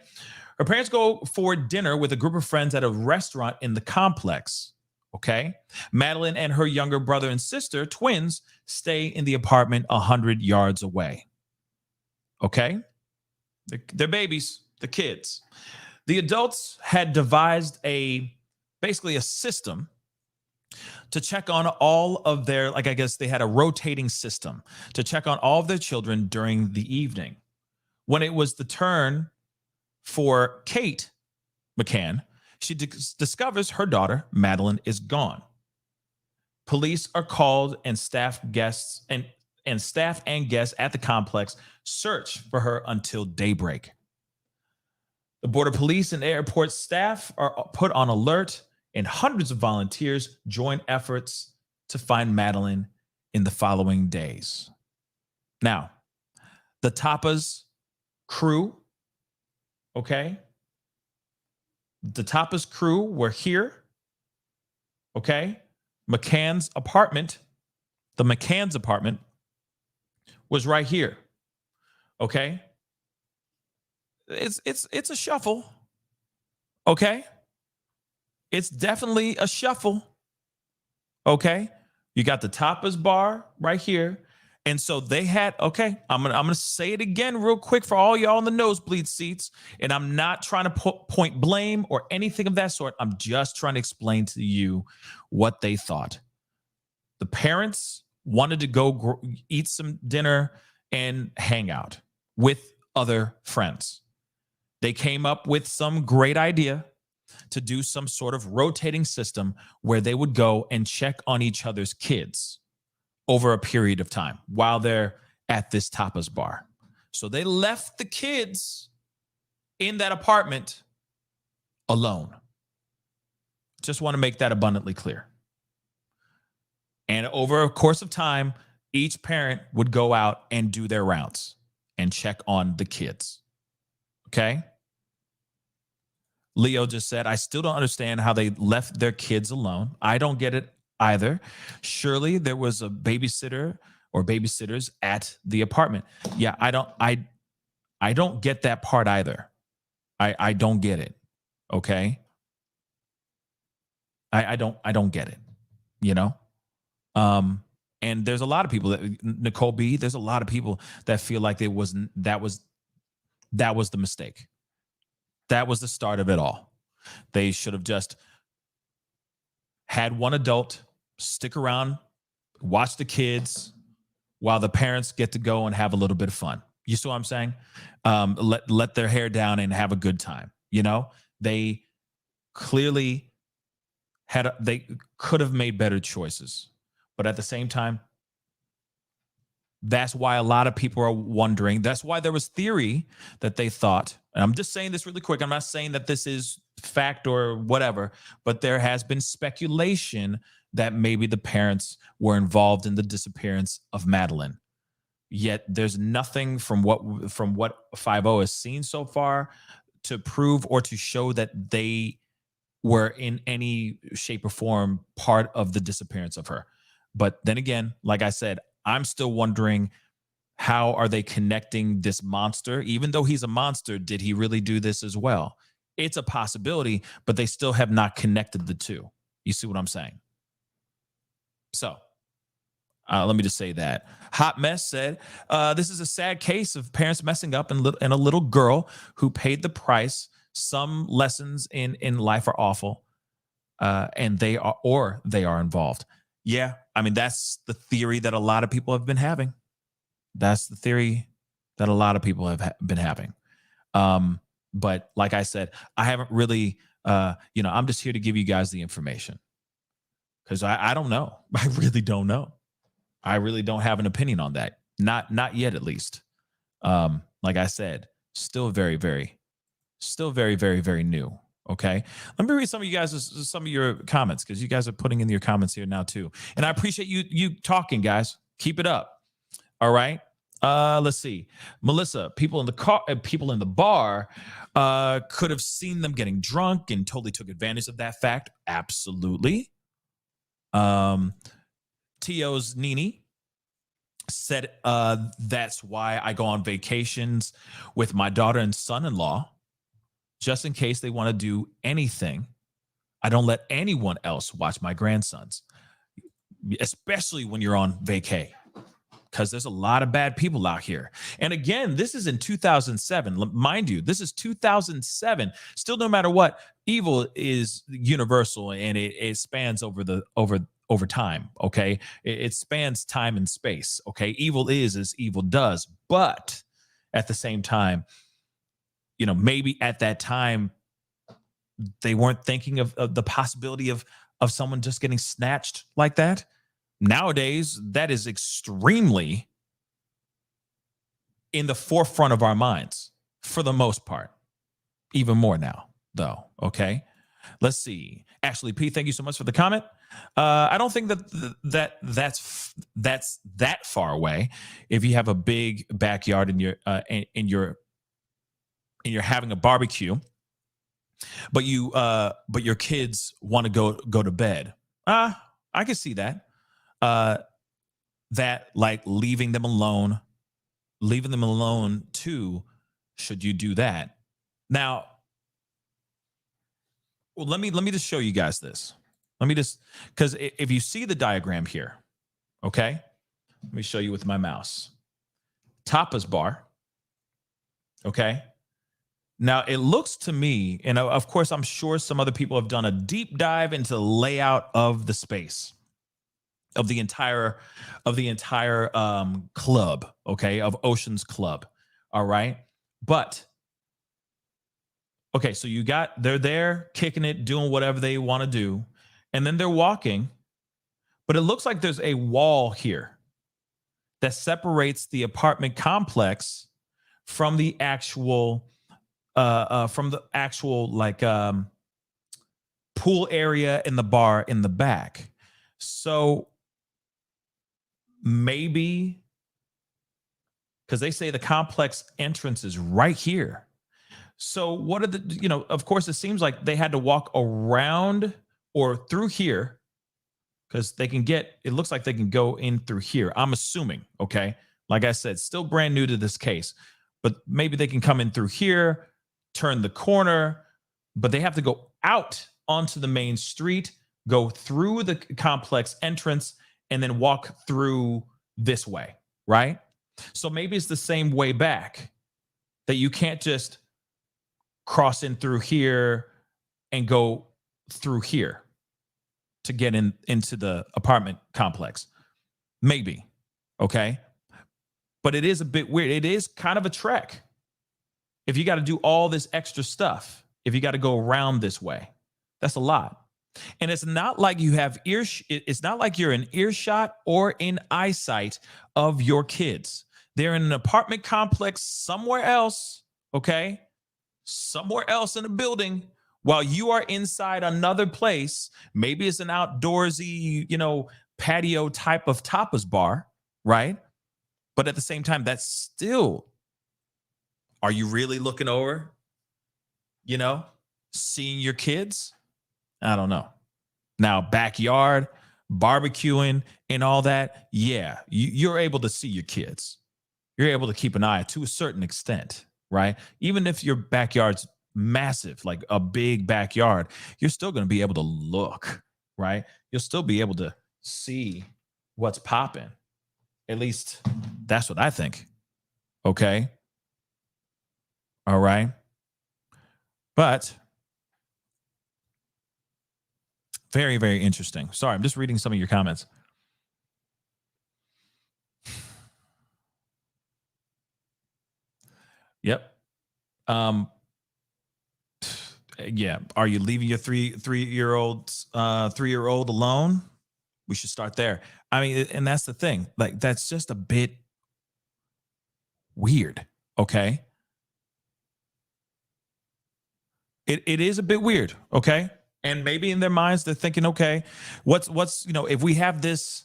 Her parents go for dinner with a group of friends at a restaurant in the complex. Okay. Madeleine and her younger brother and sister, twins, stay in the apartment 100 yards away. Okay. They're babies. The kids. The adults had devised basically a system to check on all of their, I guess they had a rotating system to check on all of their children during the evening. When it was the turn for Kate McCann, she discovers her daughter, Madeleine, is gone. Police are called and staff and guests at the complex search for her until daybreak. The border police and airport staff are put on alert, and hundreds of volunteers join efforts to find Madeleine in the following days. Now, the Tapas crew, okay? The Tapas crew were here, okay? The McCann's apartment was right here. Okay. It's a shuffle. Okay. It's definitely a shuffle. Okay. You got the tapas bar right here. And so they had, okay, I'm gonna say it again real quick for all y'all in the nosebleed seats. And I'm not trying to point blame or anything of that sort. I'm just trying to explain to you what they thought. The parents wanted to go eat some dinner and hang out with other friends. They came up with some great idea to do some sort of rotating system where they would go and check on each other's kids over a period of time while they're at this tapas bar. So they left the kids in that apartment alone. Just want to make that abundantly clear. And over a course of time, each parent would go out and do their rounds and check on the kids. Okay? Leo just said, I still don't understand how they left their kids alone. I don't get it either. Surely there was a babysitter or babysitters at the apartment. Yeah, I don't get that part either. I don't get it. Okay? I don't get it. You know? And there's a lot of people that Nicole B, there's a lot of people that feel like that was the mistake. That was the start of it all. They should have just had one adult stick around, watch the kids while the parents get to go and have a little bit of fun. You see what I'm saying? Let their hair down and have a good time. You know, they clearly they could have made better choices, but at the same time, that's why a lot of people are wondering. That's why there was theory that they thought, and I'm just saying this really quick. I'm not saying that this is fact or whatever, but there has been speculation that maybe the parents were involved in the disappearance of Madeleine. Yet there's nothing from what 5-0 has seen so far to prove or to show that they were in any shape or form part of the disappearance of her. But then again, like I said, I'm still wondering, how are they connecting this monster? Even though he's a monster, did he really do this as well? It's a possibility, but they still have not connected the two. You see what I'm saying? So let me just say that. Hot Mess said, this is a sad case of parents messing up and a little girl who paid the price. Some lessons in life are awful, and they are involved. Yeah, I mean, that's the theory that a lot of people have been having. That's the theory that a lot of people have been having. But like I said, I haven't really, I'm just here to give you guys the information because I don't know. I really don't know. I really don't have an opinion on that. Not yet, at least. Like I said, still very, very new. Okay. Let me read some of your comments because you guys are putting in your comments here now too. And I appreciate you talking, guys. Keep it up. All right. Let's see. Melissa, people in the bar could have seen them getting drunk and totally took advantage of that fact. Absolutely. Tio's Nini said, that's why I go on vacations with my daughter and son-in-law. Just in case they want to do anything, I don't let anyone else watch my grandsons, especially when you're on vacay, because there's a lot of bad people out here. And again, this is in 2007. Mind you, this is 2007. Still, no matter what, evil is universal and it spans over time. Okay, it spans time and space. Okay, evil is as evil does, but at the same time, maybe at that time they weren't thinking of the possibility of someone just getting snatched like that. Nowadays, that is extremely in the forefront of our minds for the most part. Even more now, though. Okay, let's see. Ashley P, thank you so much for the comment. I don't think that's that far away. If you have a big backyard and you're having a barbecue, but your kids want to go to bed. I can see that. That like leaving them alone leaving them alone too, should you do that. Now, well, let me just show you guys this. Let me just, because if you see the diagram here, okay, let me show you with my mouse. Tapas bar, okay. Now it looks to me, and of course I'm sure some other people have done a deep dive into the layout of the space of the entire club, okay, of Ocean's Club, all right. But okay, so they're there kicking it, doing whatever they want to do, and then they're walking, but it looks like there's a wall here that separates the apartment complex from the actual pool area in the bar in the back. So maybe, because they say the complex entrance is right here. So what are the, of course, it seems like they had to walk around or through here, because it looks like they can go in through here. I'm assuming, okay? Like I said, still brand new to this case, but maybe they can come in through here, turn the corner, but they have to go out onto the main street, go through the complex entrance, and then walk through this way, right? So maybe it's the same way back, that you can't just cross in through here and go through here to get into the apartment complex. Maybe, okay? But it is a bit weird. It is kind of a trek. If you got to do all this extra stuff, if you got to go around this way, that's a lot. And it's not like you have it's not like you're in earshot or in eyesight of your kids. They're in an apartment complex somewhere else, okay? Somewhere else in a building, while you are inside another place. Maybe it's an outdoorsy, patio type of tapas bar, right? But at the same time, that's still, are you really looking over, seeing your kids? I don't know. Now, backyard, barbecuing and all that, yeah, you're able to see your kids. You're able to keep an eye to a certain extent, right? Even if your backyard's massive, like a big backyard, you're still going to be able to look, right? You'll still be able to see what's popping. At least that's what I think. Okay. All right. But very, very interesting. Sorry, I'm just reading some of your comments. Yep. Yeah. Are you leaving your three-year-old alone? We should start there. I mean, and that's the thing. Like, that's just a bit weird. Okay. It is a bit weird. Okay. And maybe in their minds, they're thinking, okay, what's, if we have this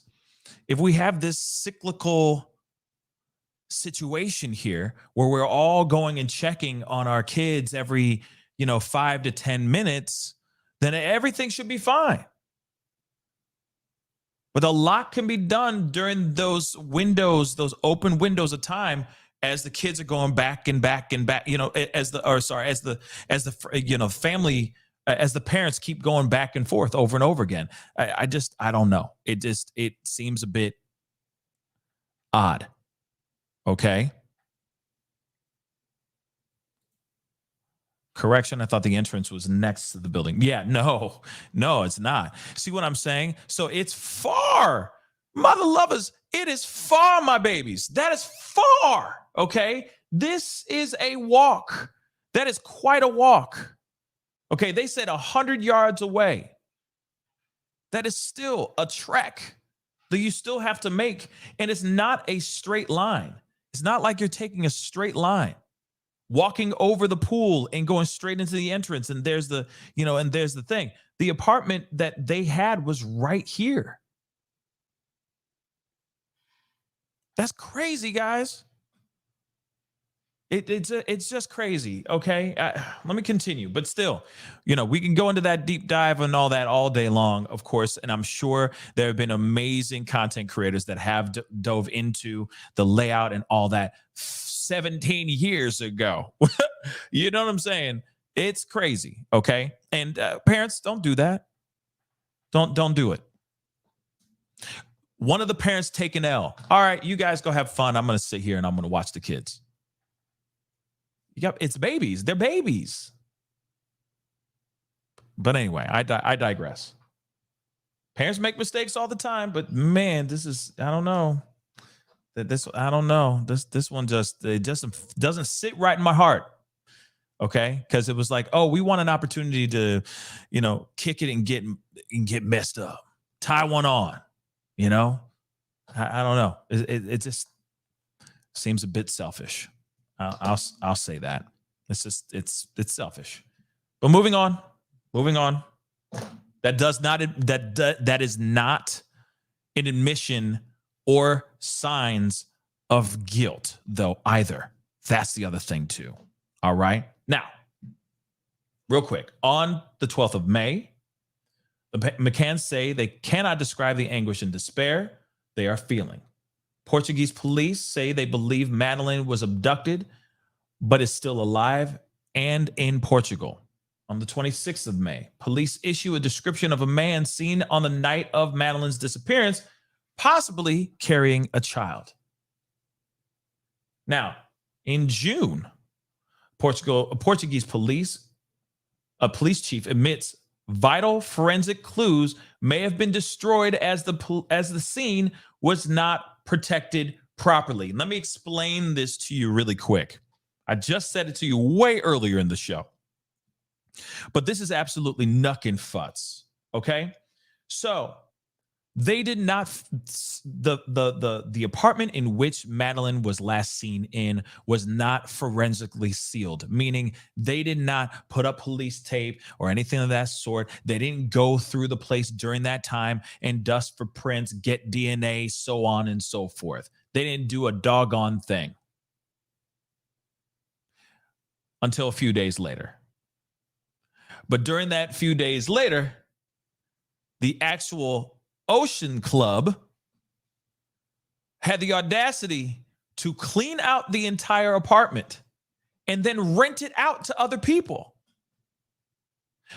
cyclical situation here where we're all going and checking on our kids every, 5 to 10 minutes, then everything should be fine. But a lot can be done during those windows, those open windows of time, as the kids are going back and back and back, as the family, as the parents keep going back and forth over and over again. I don't know. It seems a bit odd. Okay. Correction, I thought the entrance was next to the building. Yeah, no, it's not. See what I'm saying? So it's far. Mother lovers, it is far, my babies. That is far, okay? This is a walk. That is quite a walk. Okay, they said 100 yards away. That is still a trek that you still have to make, and it's not a straight line. It's not like you're taking a straight line, walking over the pool and going straight into the entrance. And there's the thing. The apartment that they had was right here. That's crazy, guys. It's just crazy. Okay, let me continue. But still, we can go into that deep dive and all that all day long, of course. And I'm sure there have been amazing content creators that have dove into the layout and all that 17 years ago. You know what I'm saying? It's crazy. Okay, and parents, don't do that. Don't do it. One of the parents take an L. All right, you guys go have fun. I'm going to sit here and I'm going to watch the kids. Yep, it's babies. They're babies. But anyway, I digress. Parents make mistakes all the time, but man, I don't know. This one just doesn't sit right in my heart. Okay, because it was like, oh, we want an opportunity to, kick it and get messed up, tie one on. I don't know. It just seems a bit selfish. I'll say that. It's selfish. But moving on. That is not an admission or signs of guilt, though, either. That's the other thing too. All right. Now, real quick, on the 12th of May, the McCanns say they cannot describe the anguish and despair they are feeling. Portuguese police say they believe Madeleine was abducted, but is still alive and in Portugal. On the 26th of May, police issue a description of a man seen on the night of Madeleine's disappearance, possibly carrying a child. Now, in June, Portuguese police, a police chief admits vital forensic clues may have been destroyed as the scene was not protected properly. Let me explain this to you really quick. I just said it to you way earlier in the show. But this is absolutely nuck and futz. Okay? So they did not the apartment in which Madeleine was last seen in was not forensically sealed, meaning they did not put up police tape or anything of that sort. They didn't go through the place during that time and dust for prints, get DNA, so on and so forth. They didn't do a doggone thing until a few days later. But during that few days later, the actual Ocean Club had the audacity to clean out the entire apartment and then rent it out to other people.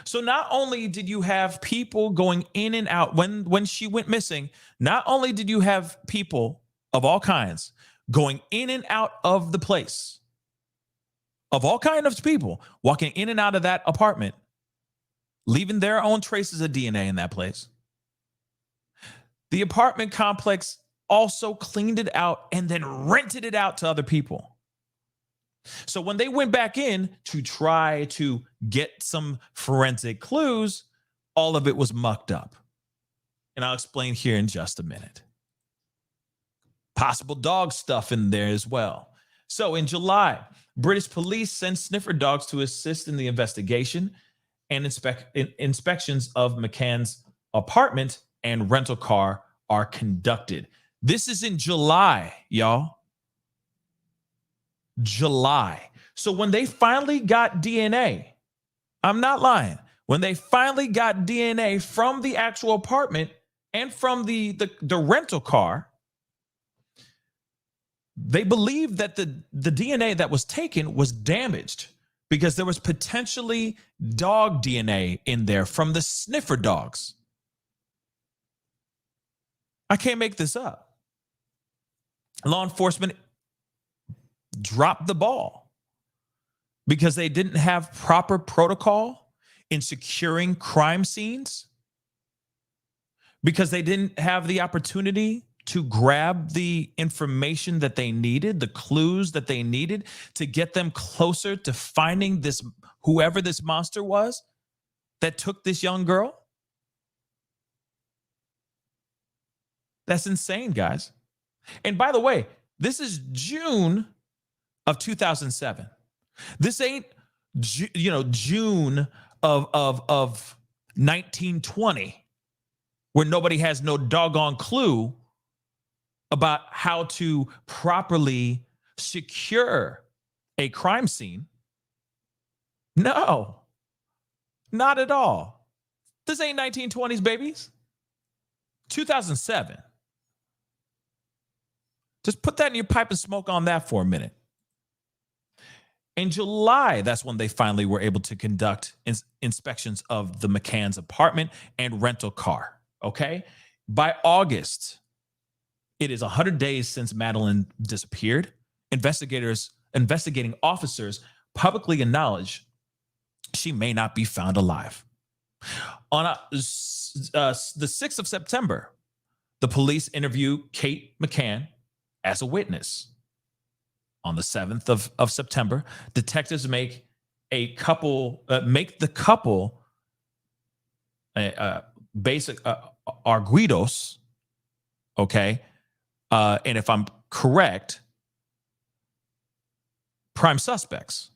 So not only did you have people going in and out when she went missing, not only did you have people of all kinds going in and out of the place, of all kinds of people walking in and out of that apartment, leaving their own traces of DNA in that place. The apartment complex also cleaned it out and then rented it out to other people. So when they went back in to try to get some forensic clues, all of it was mucked up. And I'll explain here in just a minute. Possible dog stuff in there as well. So in July, British police sent sniffer dogs to assist in the investigation and inspections of McCann's apartment and rental car are conducted. This is in July, y'all. July. So when they finally got DNA, I'm not lying, when they finally got DNA from the actual apartment and from the rental car, they believed that the DNA that was taken was damaged because there was potentially dog DNA in there from the sniffer dogs. I can't make this up. Law enforcement dropped the ball because they didn't have proper protocol in securing crime scenes, because they didn't have the opportunity to grab the information that they needed, the clues that they needed to get them closer to finding this, whoever this monster was that took this young girl. That's insane, guys. And by the way, this is June of 2007. This ain't, June of 1920, where nobody has no doggone clue about how to properly secure a crime scene? No, not at all. This ain't 1920s, babies. 2007. Just put that in your pipe and smoke on that for a minute. In July, that's when they finally were able to conduct inspections of the McCann's apartment and rental car. Okay. By August, it is 100 days since Madeleine disappeared. Investigating officers publicly acknowledge she may not be found alive. On the 6th of September, the police interview Kate McCann as a witness. On the 7th of September, detectives make the couple basic arguidos, okay? And if I'm correct, prime suspects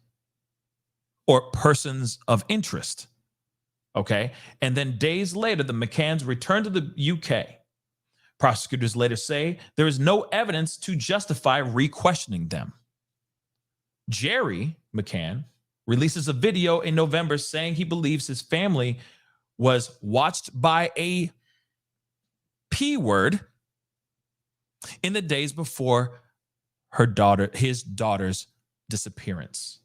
or persons of interest, okay? And then days later, the McCanns return to the UK. Prosecutors later say there is no evidence to justify re-questioning them. Jerry McCann releases a video in November saying he believes his family was watched by a P word in the days before his daughter's disappearance.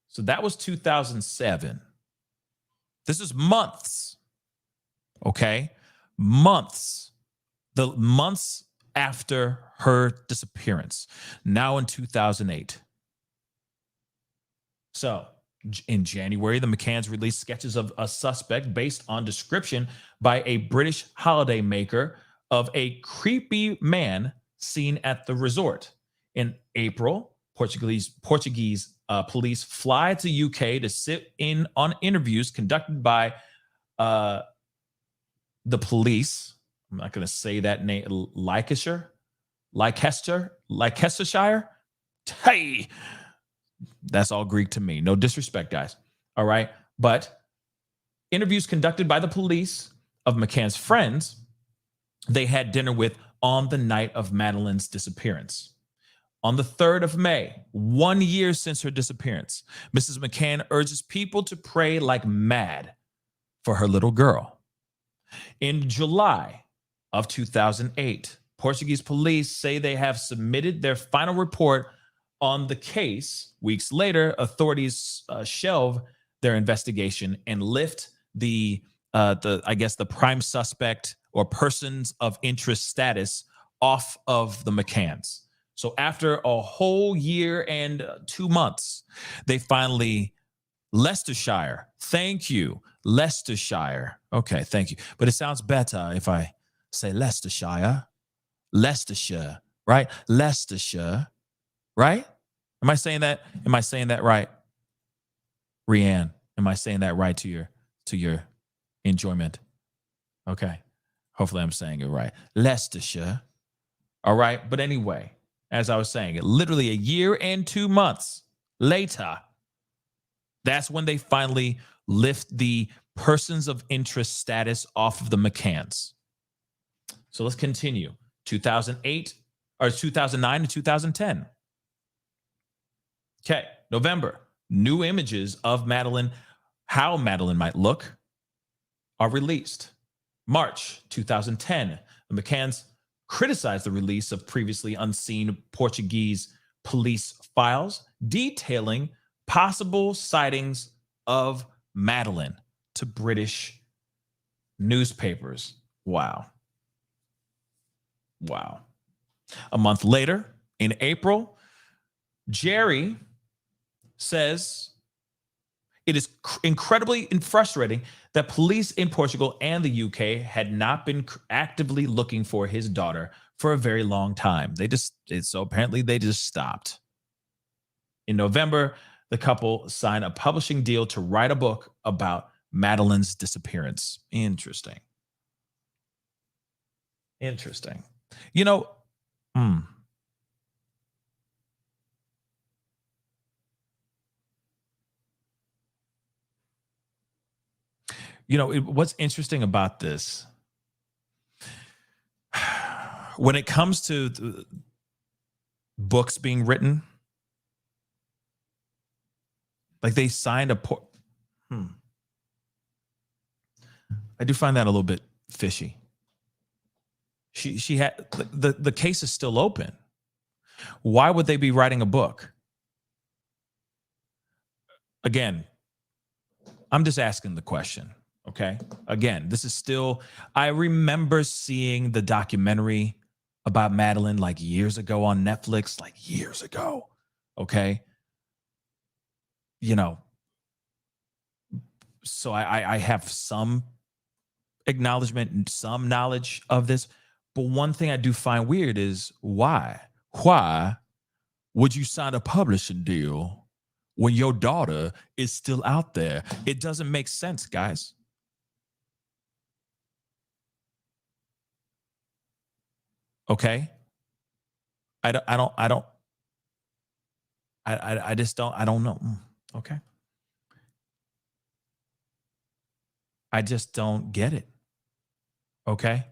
So that was 2007. This is months, okay? The months after her disappearance, now in 2008. So in January, the McCanns released sketches of a suspect based on description by a British holiday maker of a creepy man seen at the resort. In April, Portuguese police fly to UK to sit in on interviews conducted by the police. I'm not going to say that name. Leicestershire. Hey, that's all Greek to me. No disrespect, guys. All right. But interviews conducted by the police of McCann's friends they had dinner with on the night of Madeleine's disappearance. On the 3rd of May, 1 year since her disappearance, Mrs. McCann urges people to pray like mad for her little girl. In July of 2008, Portuguese police say they have submitted their final report on the case. Weeks later, authorities shelve their investigation and lift the prime suspect or persons of interest status off of the McCanns. So after a whole year and 2 months, they finally, Leicestershire. Thank you, Leicestershire. Okay, thank you. But it sounds better if I say Leicestershire. Leicestershire, right? Leicestershire, right? Am I saying that? Am I saying that right? Rianne, am I saying that right to your enjoyment? Okay. Hopefully I'm saying it right. Leicestershire. All right. But anyway, as I was saying, literally a year and 2 months later, that's when they finally lift the persons of interest status off of the McCanns. So let's continue. 2008 or 2009 to 2010. Okay, November. New images of Madeleine, how Madeleine might look, are released. March 2010, the McCanns criticized the release of previously unseen Portuguese police files detailing possible sightings of Madeleine to British newspapers. Wow. Wow. A month later, in April, Jerry says it is incredibly frustrating that police in Portugal and the UK had not been actively looking for his daughter for a very long time. So apparently they just stopped. In November, the couple signed a publishing deal to write a book about Madeleine's disappearance. Interesting. You know, what's interesting about this, when it comes to books being written, Like they signed a I do find that a little bit fishy. She had the case is still open. Why would they be writing a book? Again, I'm just asking the question. Okay. Again, this is still, I remember seeing the documentary about Madeleine like years ago on Netflix, like years ago. Okay. You know, so I have some acknowledgement and some knowledge of this. But one thing I do find weird is why would you sign a publishing deal when your daughter is still out there? It doesn't make sense, guys. Okay. I just don't know. Okay. I just don't get it. Okay.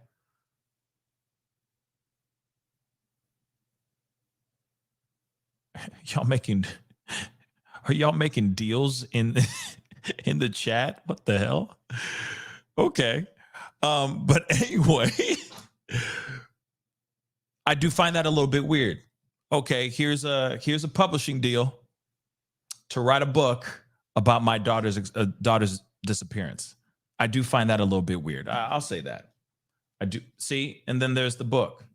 Are y'all making deals in in the chat? What the hell? Okay. But anyway, I do find that a little bit weird. Okay, here's a publishing deal to write a book about my daughter's disappearance. I do find that a little bit weird. I'll say that. I do. See, and then there's the book.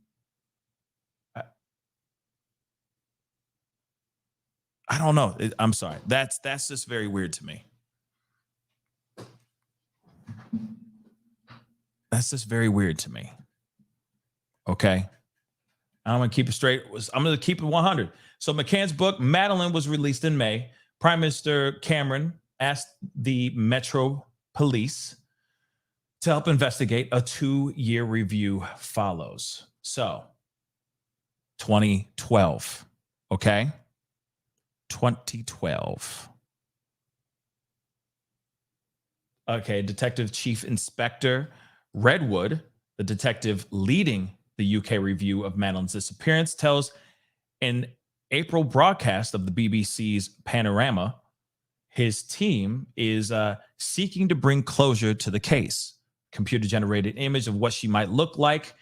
I don't know. I'm sorry. That's just very weird to me. That's just very weird to me. Okay. I'm going to keep it straight. I'm going to keep it 100. So McCann's book, Madeleine, was released in May. Prime Minister Cameron asked the Metro Police to help investigate. A 2-year review follows. So 2012. Okay. 2012. Okay. Detective Chief Inspector Redwood, the detective leading the UK review of Madeleine's disappearance, tells an April broadcast of the BBC's Panorama his team is seeking to bring closure to the case. Computer-generated image of what she might look like,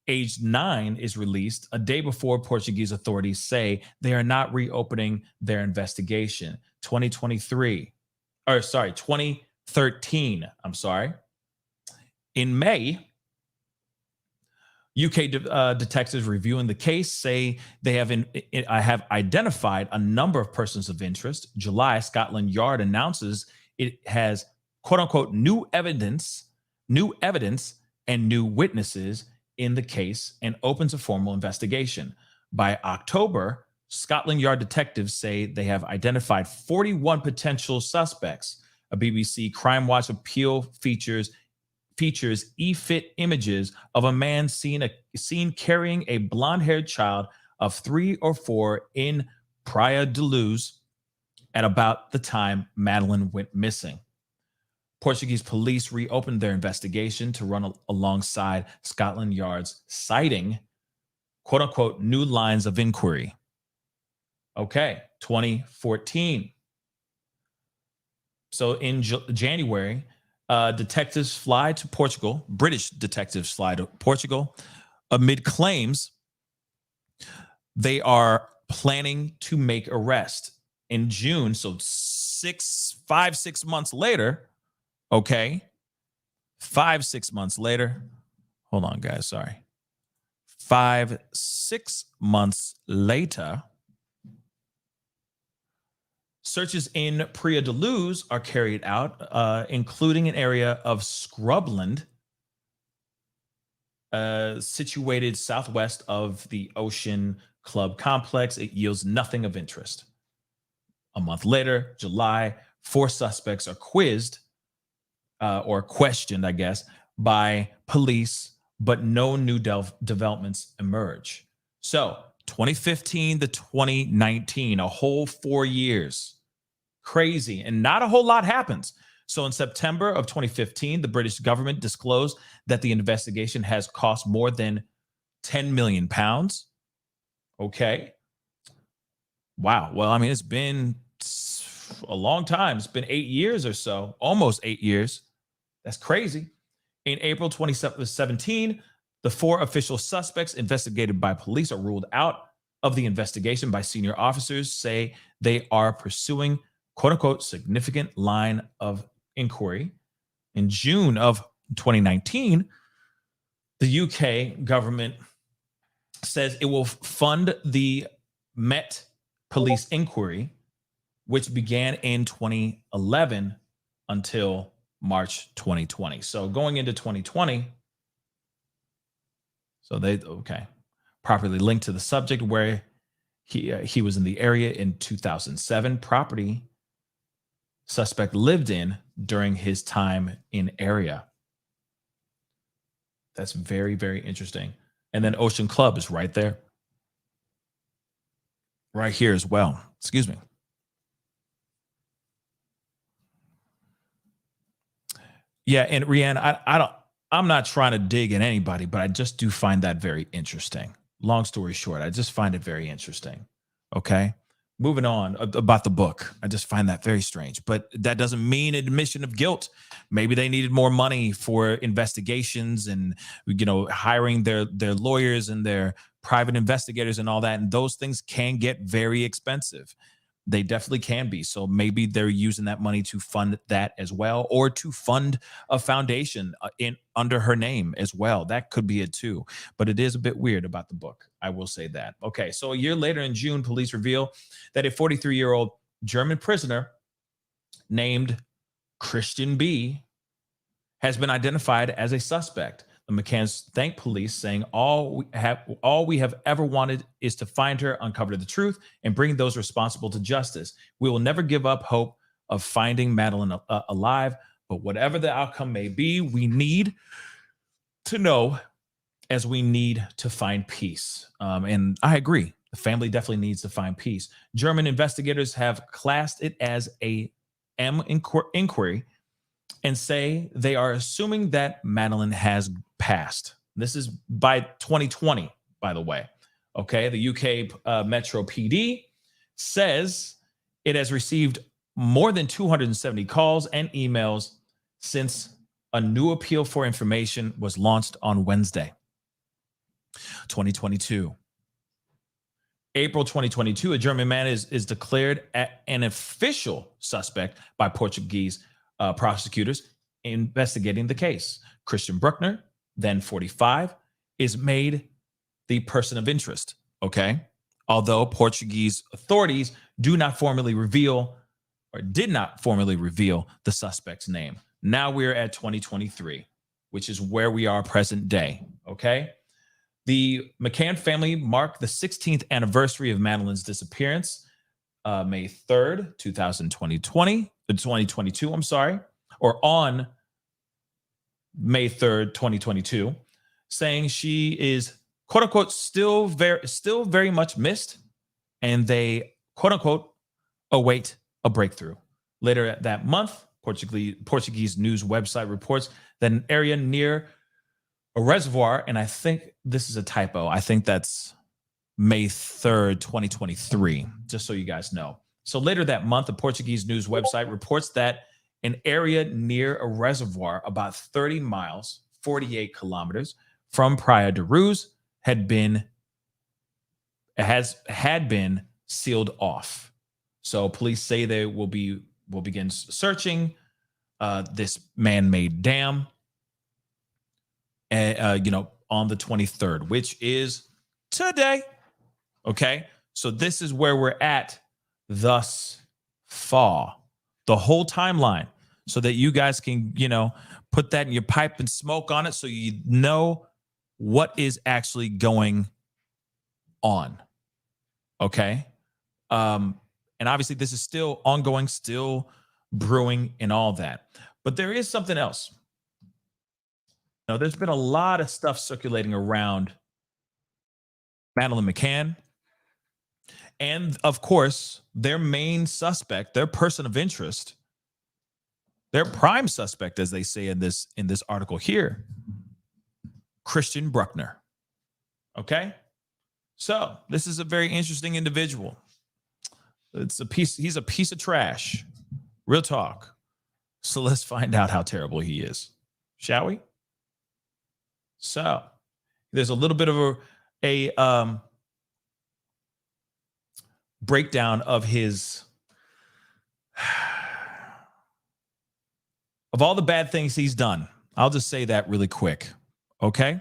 aged 9, is released a day before Portuguese authorities say they are not reopening their investigation. 2013. I'm sorry. In May, UK detectives reviewing the case say they have identified a number of persons of interest. July, Scotland Yard announces it has "quote unquote" new evidence and new witnesses in the case and opens a formal investigation. By October, Scotland Yard detectives say they have identified 41 potential suspects. A BBC Crime Watch appeal features e-fit images of a man seen carrying a blonde-haired child of 3 or 4 in Praia de Luz at about the time Madeleine went missing. Portuguese police reopened their investigation to run alongside Scotland Yard's citing "quote unquote" new lines of inquiry. Okay, 2014. So in January, detectives fly to Portugal. British detectives fly to Portugal amid claims they are planning to make arrest. In June, so 6 months later, okay, 5-6 months later, hold on, guys, sorry. 5-6 months later, searches in Praia de Luz are carried out, including an area of scrubland situated southwest of the Ocean Club complex. It yields nothing of interest. A month later, July, 4 suspects are quizzed or questioned, I guess, by police, but no new developments emerge. So 2015 to 2019, a whole 4 years. Crazy. And not a whole lot happens. So in September of 2015, the British government disclosed that the investigation has cost more than £10 million. Okay. Wow. Well, I mean, it's been a long time. It's been 8 years or so, almost 8 years. That's crazy. In April 2017, the 4 official suspects investigated by police are ruled out of the investigation by senior officers, say they are pursuing quote unquote significant line of inquiry. In June of 2019, the UK government says it will fund the Met police inquiry, which began in 2011 until March 2020. So going into 2020, so they, okay, properly linked to the subject where he was in the area in 2007, property suspect lived in during his time in area. That's very, very interesting. And then Ocean Club is right there. Right here as well. Excuse me. Yeah, and Rianne, I'm not trying to dig at anybody, but I just do find that very interesting. Long story short, I just find it very interesting. Okay. Moving on about the book. I just find that very strange, but that doesn't mean admission of guilt. Maybe they needed more money for investigations and, you know, hiring their lawyers and their private investigators and all that. And those things can get very expensive. They definitely can be. So maybe they're using that money to fund that as well, or to fund a foundation under her name as well. That could be it too. But it is a bit weird about the book. I will say that. Okay, so a year later in June, police reveal that a 43-year-old German prisoner named Christian B has been identified as a suspect. The McCanns thanked police, saying, all we have ever wanted is to find her, uncover the truth, and bring those responsible to justice. We will never give up hope of finding Madeleine alive, but whatever the outcome may be, we need to know, as we need to find peace. And I agree. The family definitely needs to find peace. German investigators have classed it as a M inquiry and say they are assuming that Madeleine has passed. This is by 2020, by the way. Okay, the UK Metro PD says it has received more than 270 calls and emails since a new appeal for information was launched on Wednesday, 2022. April 2022, a German man is declared an official suspect by Portuguese prosecutors investigating the case. Christian Bruckner, then 45, is made the person of interest, okay? Although Portuguese authorities did not formally reveal the suspect's name. Now we're at 2023, which is where we are present day, okay? The McCann family marked the 16th anniversary of Madeleine's disappearance, May 3rd, 2022, or on May 3rd, 2022, saying she is, quote unquote, still very much missed, and they, quote unquote, await a breakthrough. Later that month, Portuguese news website reports that an area near a reservoir, and I think this is a typo, I think that's May 3rd, 2023, just so you guys know. So later that month, the Portuguese news website reports that an area near a reservoir about 30 miles, 48 kilometers from Praia de Ruz had been sealed off. So police say they will begin searching this man-made dam, on the 23rd, which is today. Okay, so this is where we're at thus far, the whole timeline, so that you guys can, put that in your pipe and smoke on it, so you know what is actually going on. Okay, and obviously this is still ongoing, still brewing, and all that. But there is something else. Now, there's been a lot of stuff circulating around Madeleine McCann, and of course, their main suspect, their person of interest, their prime suspect, as they say in this article here, Christian Bruckner. Okay, so this is a very interesting individual. He's a piece of trash. Real talk. So let's find out how terrible he is, shall we? So there's a little bit of a breakdown of his of all the bad things he's done. I'll just say that really quick. Okay.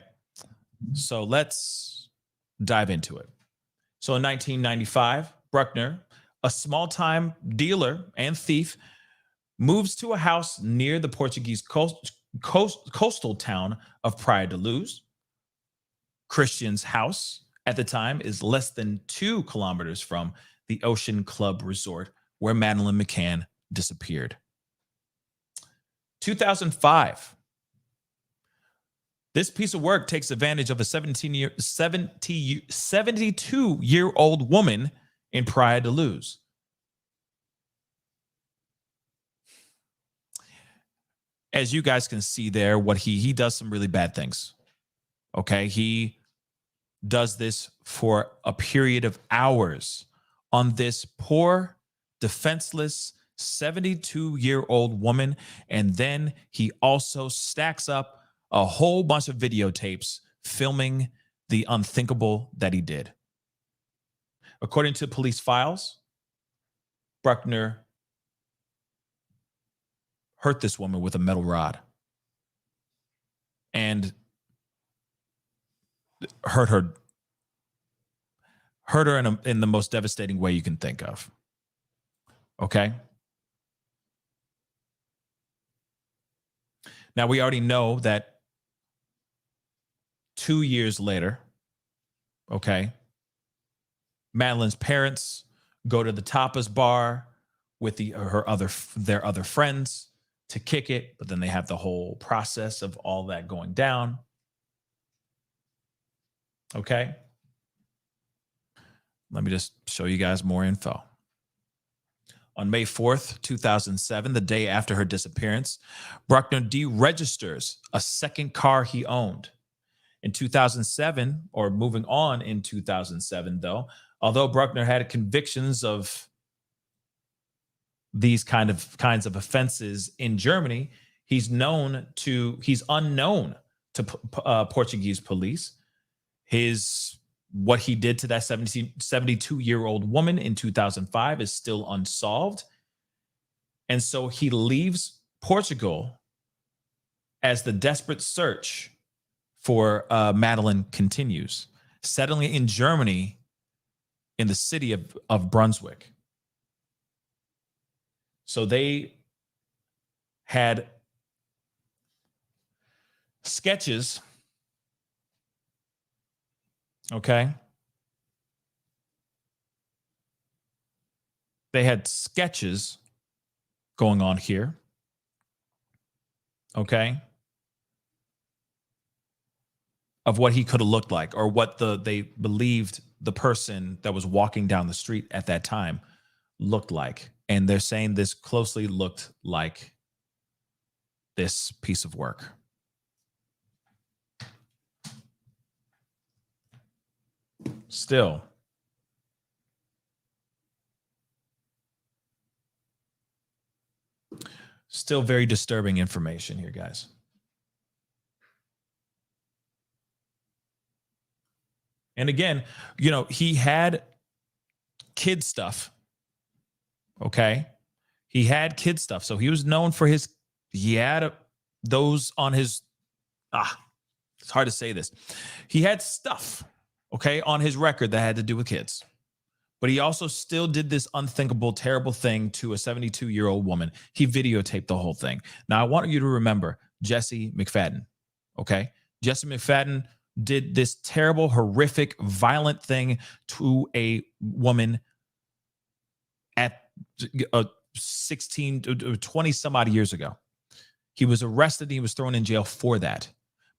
So let's dive into it. So in 1995, Bruckner, a small-time dealer and thief, moves to a house near the Portuguese coastal town of Praia da Luz. Christian's house at the time is less than 2 kilometers from the Ocean Club Resort where Madeleine McCann disappeared. 2005. This piece of work takes advantage of a 72-year-old woman in Praia da Luz. As you guys can see there, what he does some really bad things. Okay, he does this for a period of hours on this poor, defenseless 72-year-old woman, and then he also stacks up a whole bunch of videotapes filming the unthinkable that he did. According to police files, Bruckner hurt this woman with a metal rod and hurt her in the most devastating way you can think of. Okay? Now, we already know that 2 years later, okay, Madeleine's parents go to the tapas bar with their other friends to kick it, but then they have the whole process of all that going down. Okay. Let me just show you guys more info. On May 4th, 2007, the day after her disappearance, Bruckner deregisters a second car he owned. In 2007, or moving on in 2007, though, although Bruckner had convictions of these kinds of offenses in Germany, he's unknown to Portuguese police. What he did to that 72-year-old woman in 2005 is still unsolved. And so he leaves Portugal as the desperate search for Madeleine continues, settling in Germany in the city of Brunswick. So they had sketches, okay? They had sketches going on here, okay? Of what he could have looked like, or what they believed the person that was walking down the street at that time looked like. And they're saying this closely looked like this piece of work. Still very disturbing information here, guys. And again, he had kid stuff. Okay. He had kid stuff. So he was known for he had those on his, it's hard to say this. He had stuff, okay, on his record that had to do with kids. But he also still did this unthinkable, terrible thing to a 72-year-old woman. He videotaped the whole thing. Now, I want you to remember Jesse McFadden, okay? Jesse McFadden did this terrible, horrific, violent thing to a woman at 16 to 20 some odd years ago. He was arrested. He was thrown in jail for that.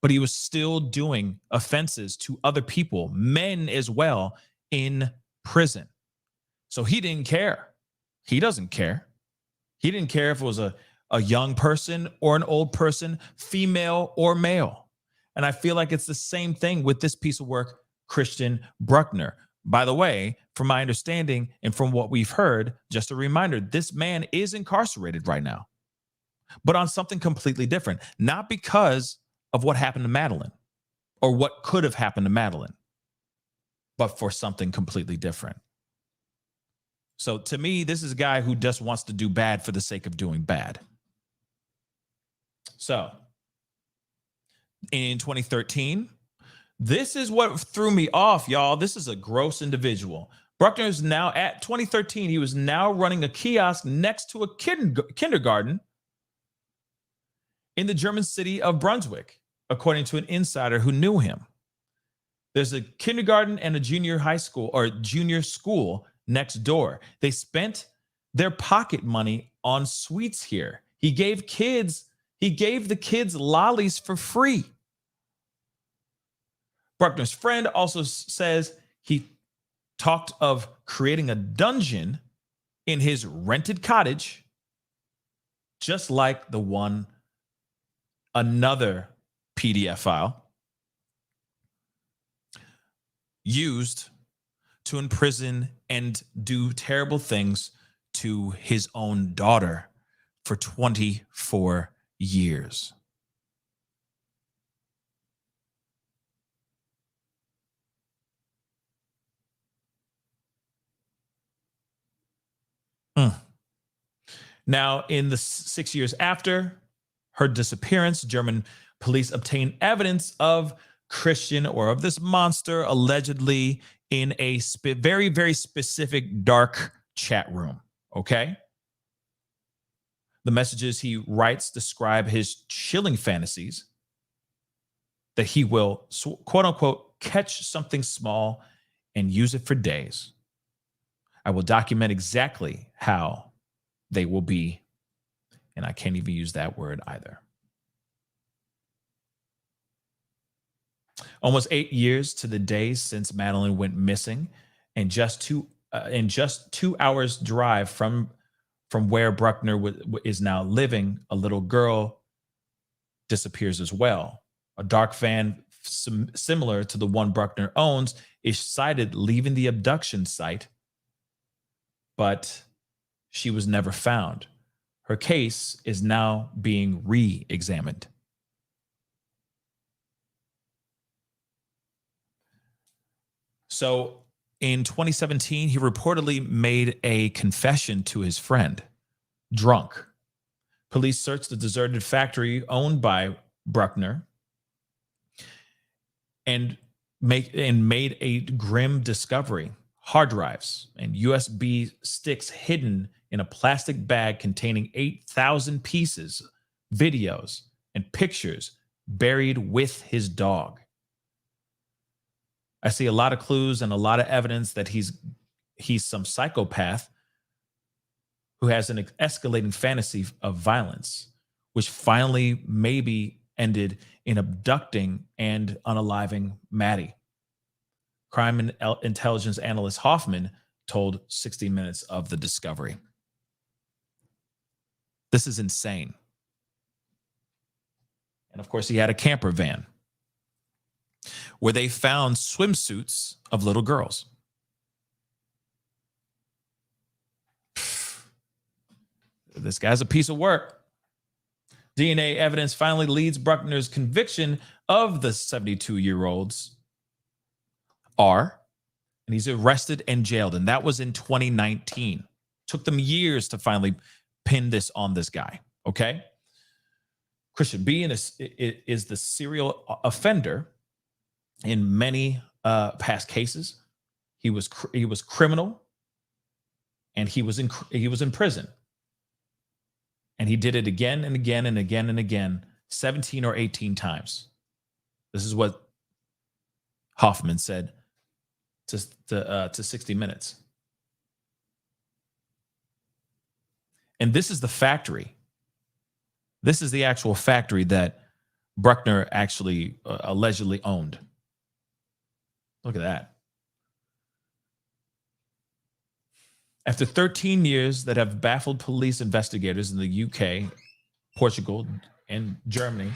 But he was still doing offenses to other people, men as well, in prison. So he didn't care. He doesn't care. He didn't care if it was a young person or an old person, female or male. And I feel like it's the same thing with this piece of work, Christian Bruckner. By the way, from my understanding and from what we've heard, just a reminder, this man is incarcerated right now, but on something completely different, not because of what happened to Madeleine or what could have happened to Madeleine, but for something completely different. So to me, this is a guy who just wants to do bad for the sake of doing bad. So in 2013, this is what threw me off, y'all. This is a gross individual. Bruckner is now, at 2013, he was now running a kiosk next to a kindergarten in the German city of Brunswick, according to an insider who knew him. There's a kindergarten and a junior high school or junior school next door. They spent their pocket money on sweets here. He gave the kids lollies for free. Bruckner's friend also says he talked of creating a dungeon in his rented cottage, just like the one, another PDF file used to imprison and do terrible things to his own daughter for 24 years. Now, in the 6 years after her disappearance, German police obtained evidence of Christian or of this monster allegedly in a very, very specific dark chat room. Okay. The messages he writes describe his chilling fantasies that he will, quote unquote, catch something small and use it for days. I will document exactly how they will be. And I can't even use that word either. Almost 8 years to the day since Madeleine went missing, and just 2 hours drive from where Bruckner is now living, a little girl disappears as well. A dark van similar to the one Bruckner owns is sighted leaving the abduction site, but she was never found. Her case is now being re-examined. So in 2017, he reportedly made a confession to his friend, drunk. Police searched the deserted factory owned by Bruckner and made a grim discovery. Hard drives and USB sticks hidden in a plastic bag containing 8,000 pieces, videos, and pictures buried with his dog. I see a lot of clues and a lot of evidence that he's some psychopath who has an escalating fantasy of violence, which finally maybe ended in abducting and unaliving Maddie. Crime and intelligence analyst Hoffman told 60 Minutes of the discovery. This is insane. And of course, he had a camper van where they found swimsuits of little girls. This guy's a piece of work. DNA evidence finally leads Bruckner's conviction of the 72-year-olds and he's arrested and jailed. And that was in 2019. Took them years to finally pin this on this guy. Okay. Christian B is the serial offender in many past cases. He was criminal, and he was in prison. And he did it again and again and again and again, 17 or 18 times. This is what Hoffman said to 60 Minutes. And this is the factory. This is the actual factory that Bruckner actually allegedly owned. Look at that. After 13 years that have baffled police investigators in the UK, Portugal, and Germany,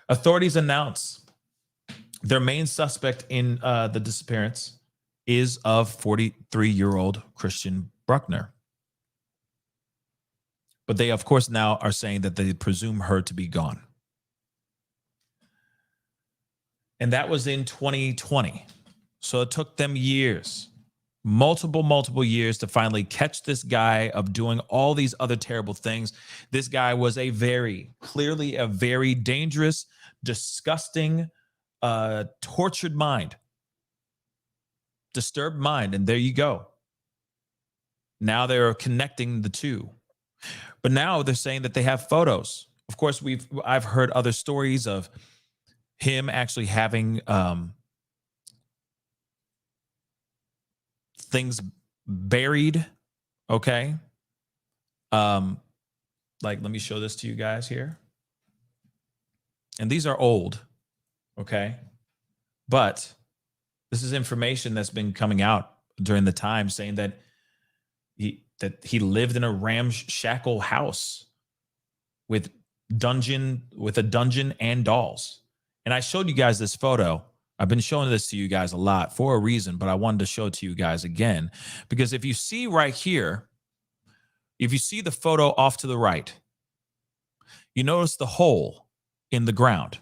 Authorities announce their main suspect in the disappearance is of 43-year-old Christian Bruckner. But they, of course, now are saying that they presume her to be gone. And that was in 2020. So it took them years, multiple years to finally catch this guy of doing all these other terrible things. This guy was clearly a very dangerous, disgusting, tortured mind, disturbed mind. And there you go. Now they're connecting the two. But now they're saying that they have photos. Of course, I've heard other stories of him actually having things buried. Okay. Like, let me show this to you guys here. And these are old. Okay. But this is information that's been coming out during the time saying that he lived in a ramshackle house with a dungeon and dolls. And I showed you guys this photo. I've been showing this to you guys a lot for a reason, but I wanted to show it to you guys again, because if you see right here, if you see the photo off to the right, you notice the hole in the ground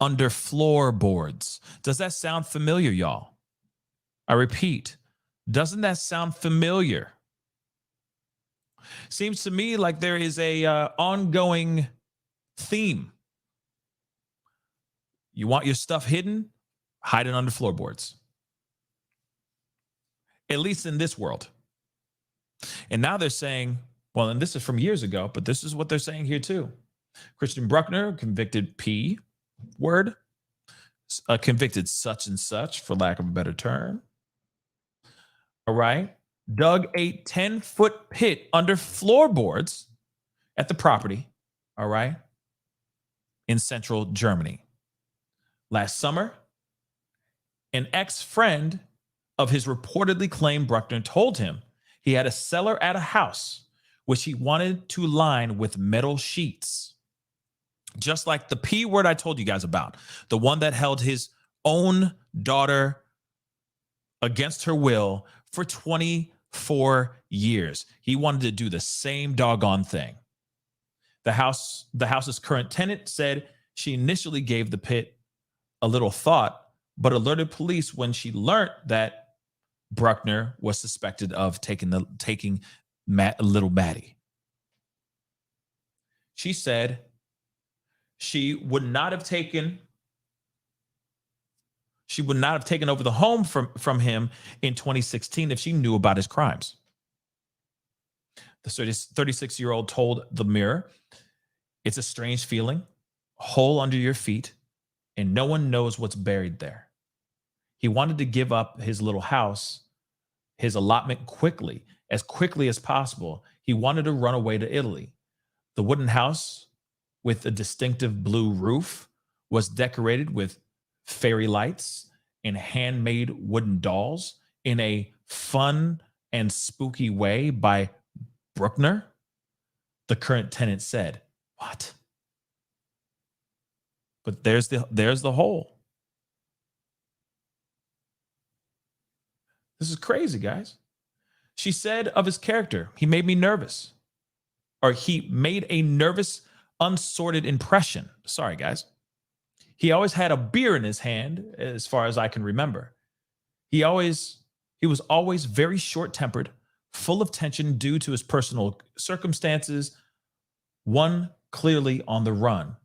under floorboards. Does that sound familiar, y'all? I repeat, doesn't that sound familiar? Seems to me like there is a ongoing theme. You want your stuff hidden? Hide it under floorboards. At least in this world. And now they're saying, well, and this is from years ago, but this is what they're saying here too. Christian Bruckner, convicted P word, convicted such and such, for lack of a better term. All right. Dug a 10-foot pit under floorboards at the property. All right. In central Germany. Last summer, an ex-friend of his reportedly claimed Bruckner told him he had a cellar at a house which he wanted to line with metal sheets. Just like the P word I told you guys about, the one that held his own daughter against her will for 24 years. He wanted to do the same doggone thing. The house's current tenant said she initially gave the pit a little thought, but alerted police when she learned that Bruckner was suspected of taking little Maddie. She said she would not have taken over the home from him in 2016 if she knew about his crimes. The 36-year-old told the Mirror, "It's a strange feeling, a hole under your feet, and no one knows what's buried there." He wanted to give up his little house, his allotment as quickly as possible. He wanted to run away to Italy. The wooden house with a distinctive blue roof was decorated with fairy lights and handmade wooden dolls in a fun and spooky way by Bruckner. The current tenant said, "What?" But there's the hole. This is crazy, guys. She said of his character, "He made me nervous." Or he made a nervous, unsorted impression. Sorry, guys. He always had a beer in his hand, as far as I can remember. He was always very short-tempered, full of tension due to his personal circumstances, one clearly on the run.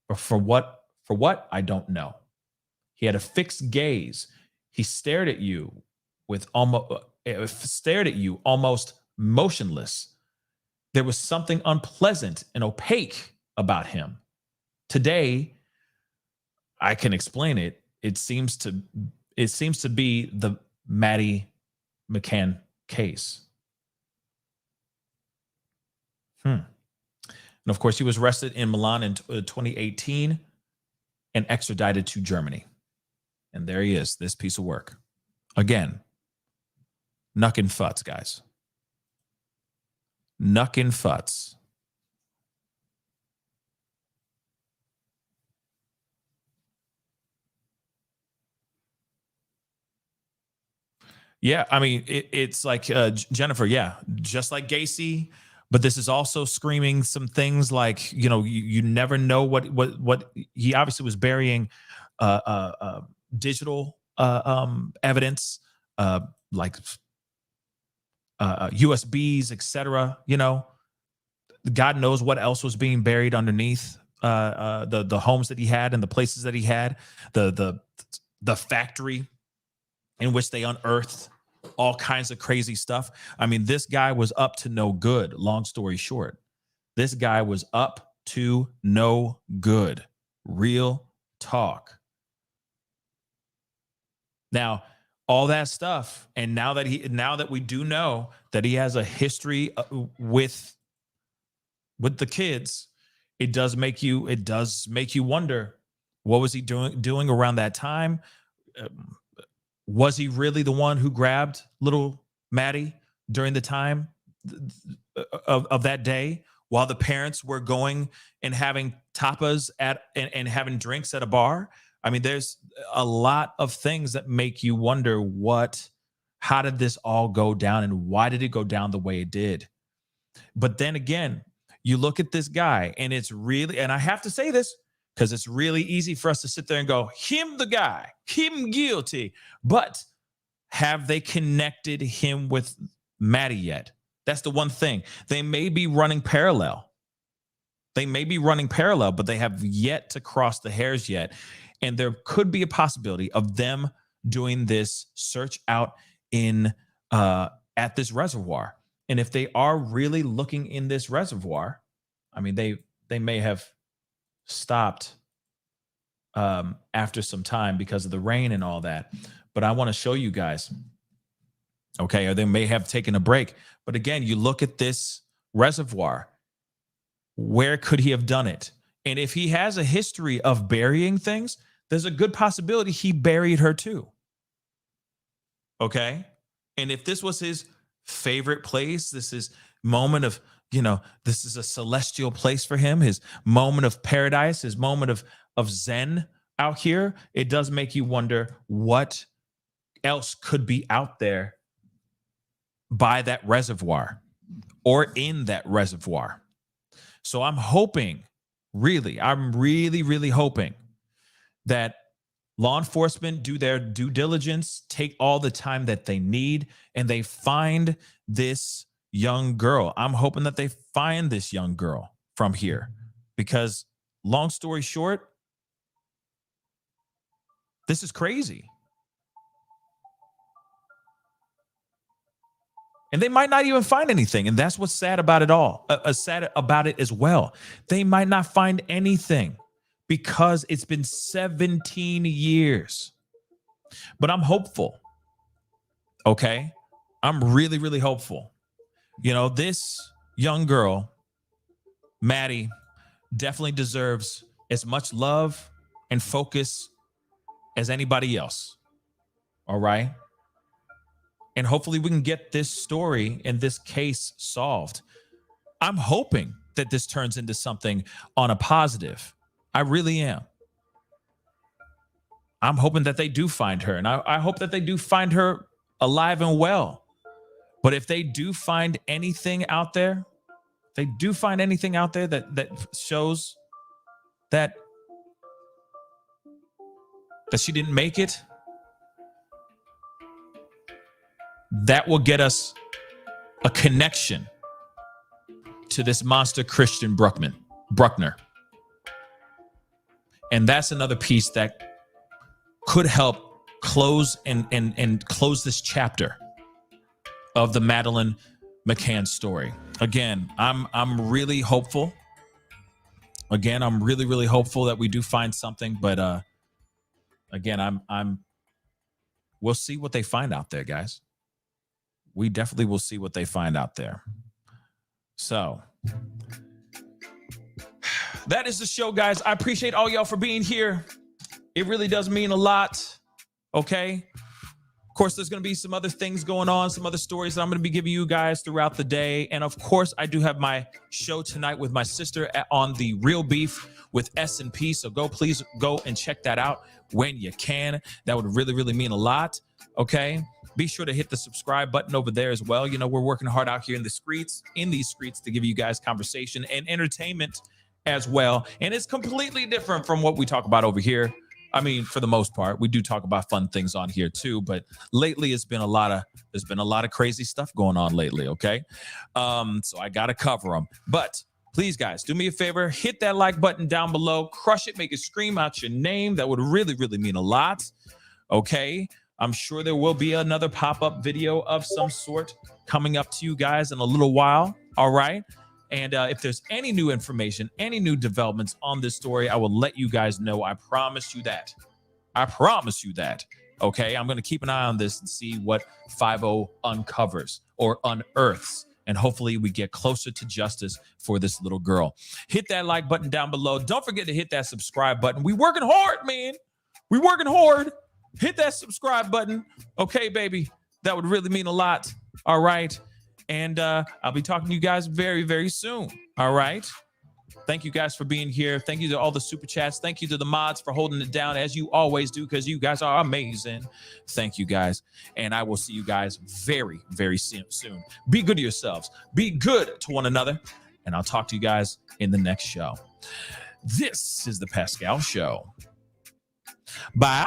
Or for what, I don't know. He had a fixed gaze. He stared at you almost motionless. There was something unpleasant and opaque about him. Today, I can explain it. It seems to be the Madeleine McCann case. And of course, he was arrested in Milan in 2018 and extradited to Germany. And there he is, this piece of work. Again, knuckin' futs, guys. Knuckin' futs. Yeah, I mean, it's like Jennifer, yeah, just like Gacy, but this is also screaming some things like, you never know what he obviously was burying digital evidence, like USBs, etc. God knows what else was being buried underneath the homes that he had and the places that he had, the factory in which they unearthed all kinds of crazy stuff. I mean, this guy was up to no good. Long story short, this guy was up to no good. Real talk. Now, all that stuff, and now that we do know that he has a history with the kids, it does make you wonder, what was he doing around that time? Was he really the one who grabbed little Maddie during the time of that day while the parents were going and having tapas and having drinks at a bar? I mean, there's a lot of things that make you wonder how did this all go down and why did it go down the way it did? But then again, you look at this guy and it's really, and I have to say this, because it's really easy for us to sit there and go, him the guy, him guilty. But have they connected him with Maddie yet? That's the one thing. They may be running parallel. But they have yet to cross the hairs yet. And there could be a possibility of them doing this search out at this reservoir. And if they are really looking in this reservoir, I mean, they may have stopped after some time because of the rain and all that. But I want to show you guys, okay, or they may have taken a break. But again, you look at this reservoir. Where could he have done it? And if he has a history of burying things, there's a good possibility he buried her too. Okay? And if this was his favorite place, this is moment of, this is a celestial place for him, his moment of paradise, his moment of zen out here, it does make you wonder what else could be out there by that reservoir or in that reservoir. So I'm really hoping that law enforcement do their due diligence, take all the time that they need, and they find this young girl. I'm hoping that they find this young girl from here, because long story short, this is crazy. And they might not even find anything. And that's what's sad about it all. Sad about it as well. They might not find anything because it's been 17 years. But I'm hopeful. Okay? I'm really hopeful. This young girl, Maddie, definitely deserves as much love and focus as anybody else. All right? And hopefully we can get this story and this case solved. I'm hoping that this turns into something on a positive. I really am. I'm hoping that they do find her. And I hope that they do find her alive and well. But if they do find anything out there, that shows that she didn't make it, that will get us a connection to this monster Christian Bruckner. And that's another piece that could help close and close this chapter of the Madeleine McCann story. Again, I'm really hopeful. Again, I'm really hopeful that we do find something, but again, we'll see what they find out there, guys. We definitely will see what they find out there. So that is the show, guys. I appreciate all y'all for being here. It really does mean a lot. Okay. Of course, there's going to be some other things going on, some other stories that I'm going to be giving you guys throughout the day. And of course, I do have my show tonight with my sister on the Real Beef with S&P. So please go and check that out when you can. That would really, really mean a lot. Okay. Be sure to hit the subscribe button over there as well. You know, we're working hard out here in these streets to give you guys conversation and entertainment as well. And it's completely different from what we talk about over here. I mean, for the most part, we do talk about fun things on here too, but lately there's been a lot of crazy stuff going on lately. Okay. So I got to cover them, but please guys, do me a favor, hit that like button down below, crush it, make it scream out your name. That would really, really mean a lot. Okay. I'm sure there will be another pop-up video of some sort coming up to you guys in a little while. All right. And if there's any new information, any new developments on this story, I will let you guys know. I promise you that. Okay. I'm going to keep an eye on this and see what 5-0 uncovers or unearths. And hopefully we get closer to justice for this little girl. Hit that like button down below. Don't forget to hit that subscribe button. We working hard, man. We working hard. Hit that subscribe button. Okay, baby. That would really mean a lot. All right. And I'll be talking to you guys very, very soon. All right. Thank you guys for being here. Thank you to all the super chats. Thank you to the mods for holding it down as you always do, because you guys are amazing. Thank you guys. And I will see you guys very, very soon. Be good to yourselves. Be good to one another. And I'll talk to you guys in the next show. This is the Pascal Show. Bye.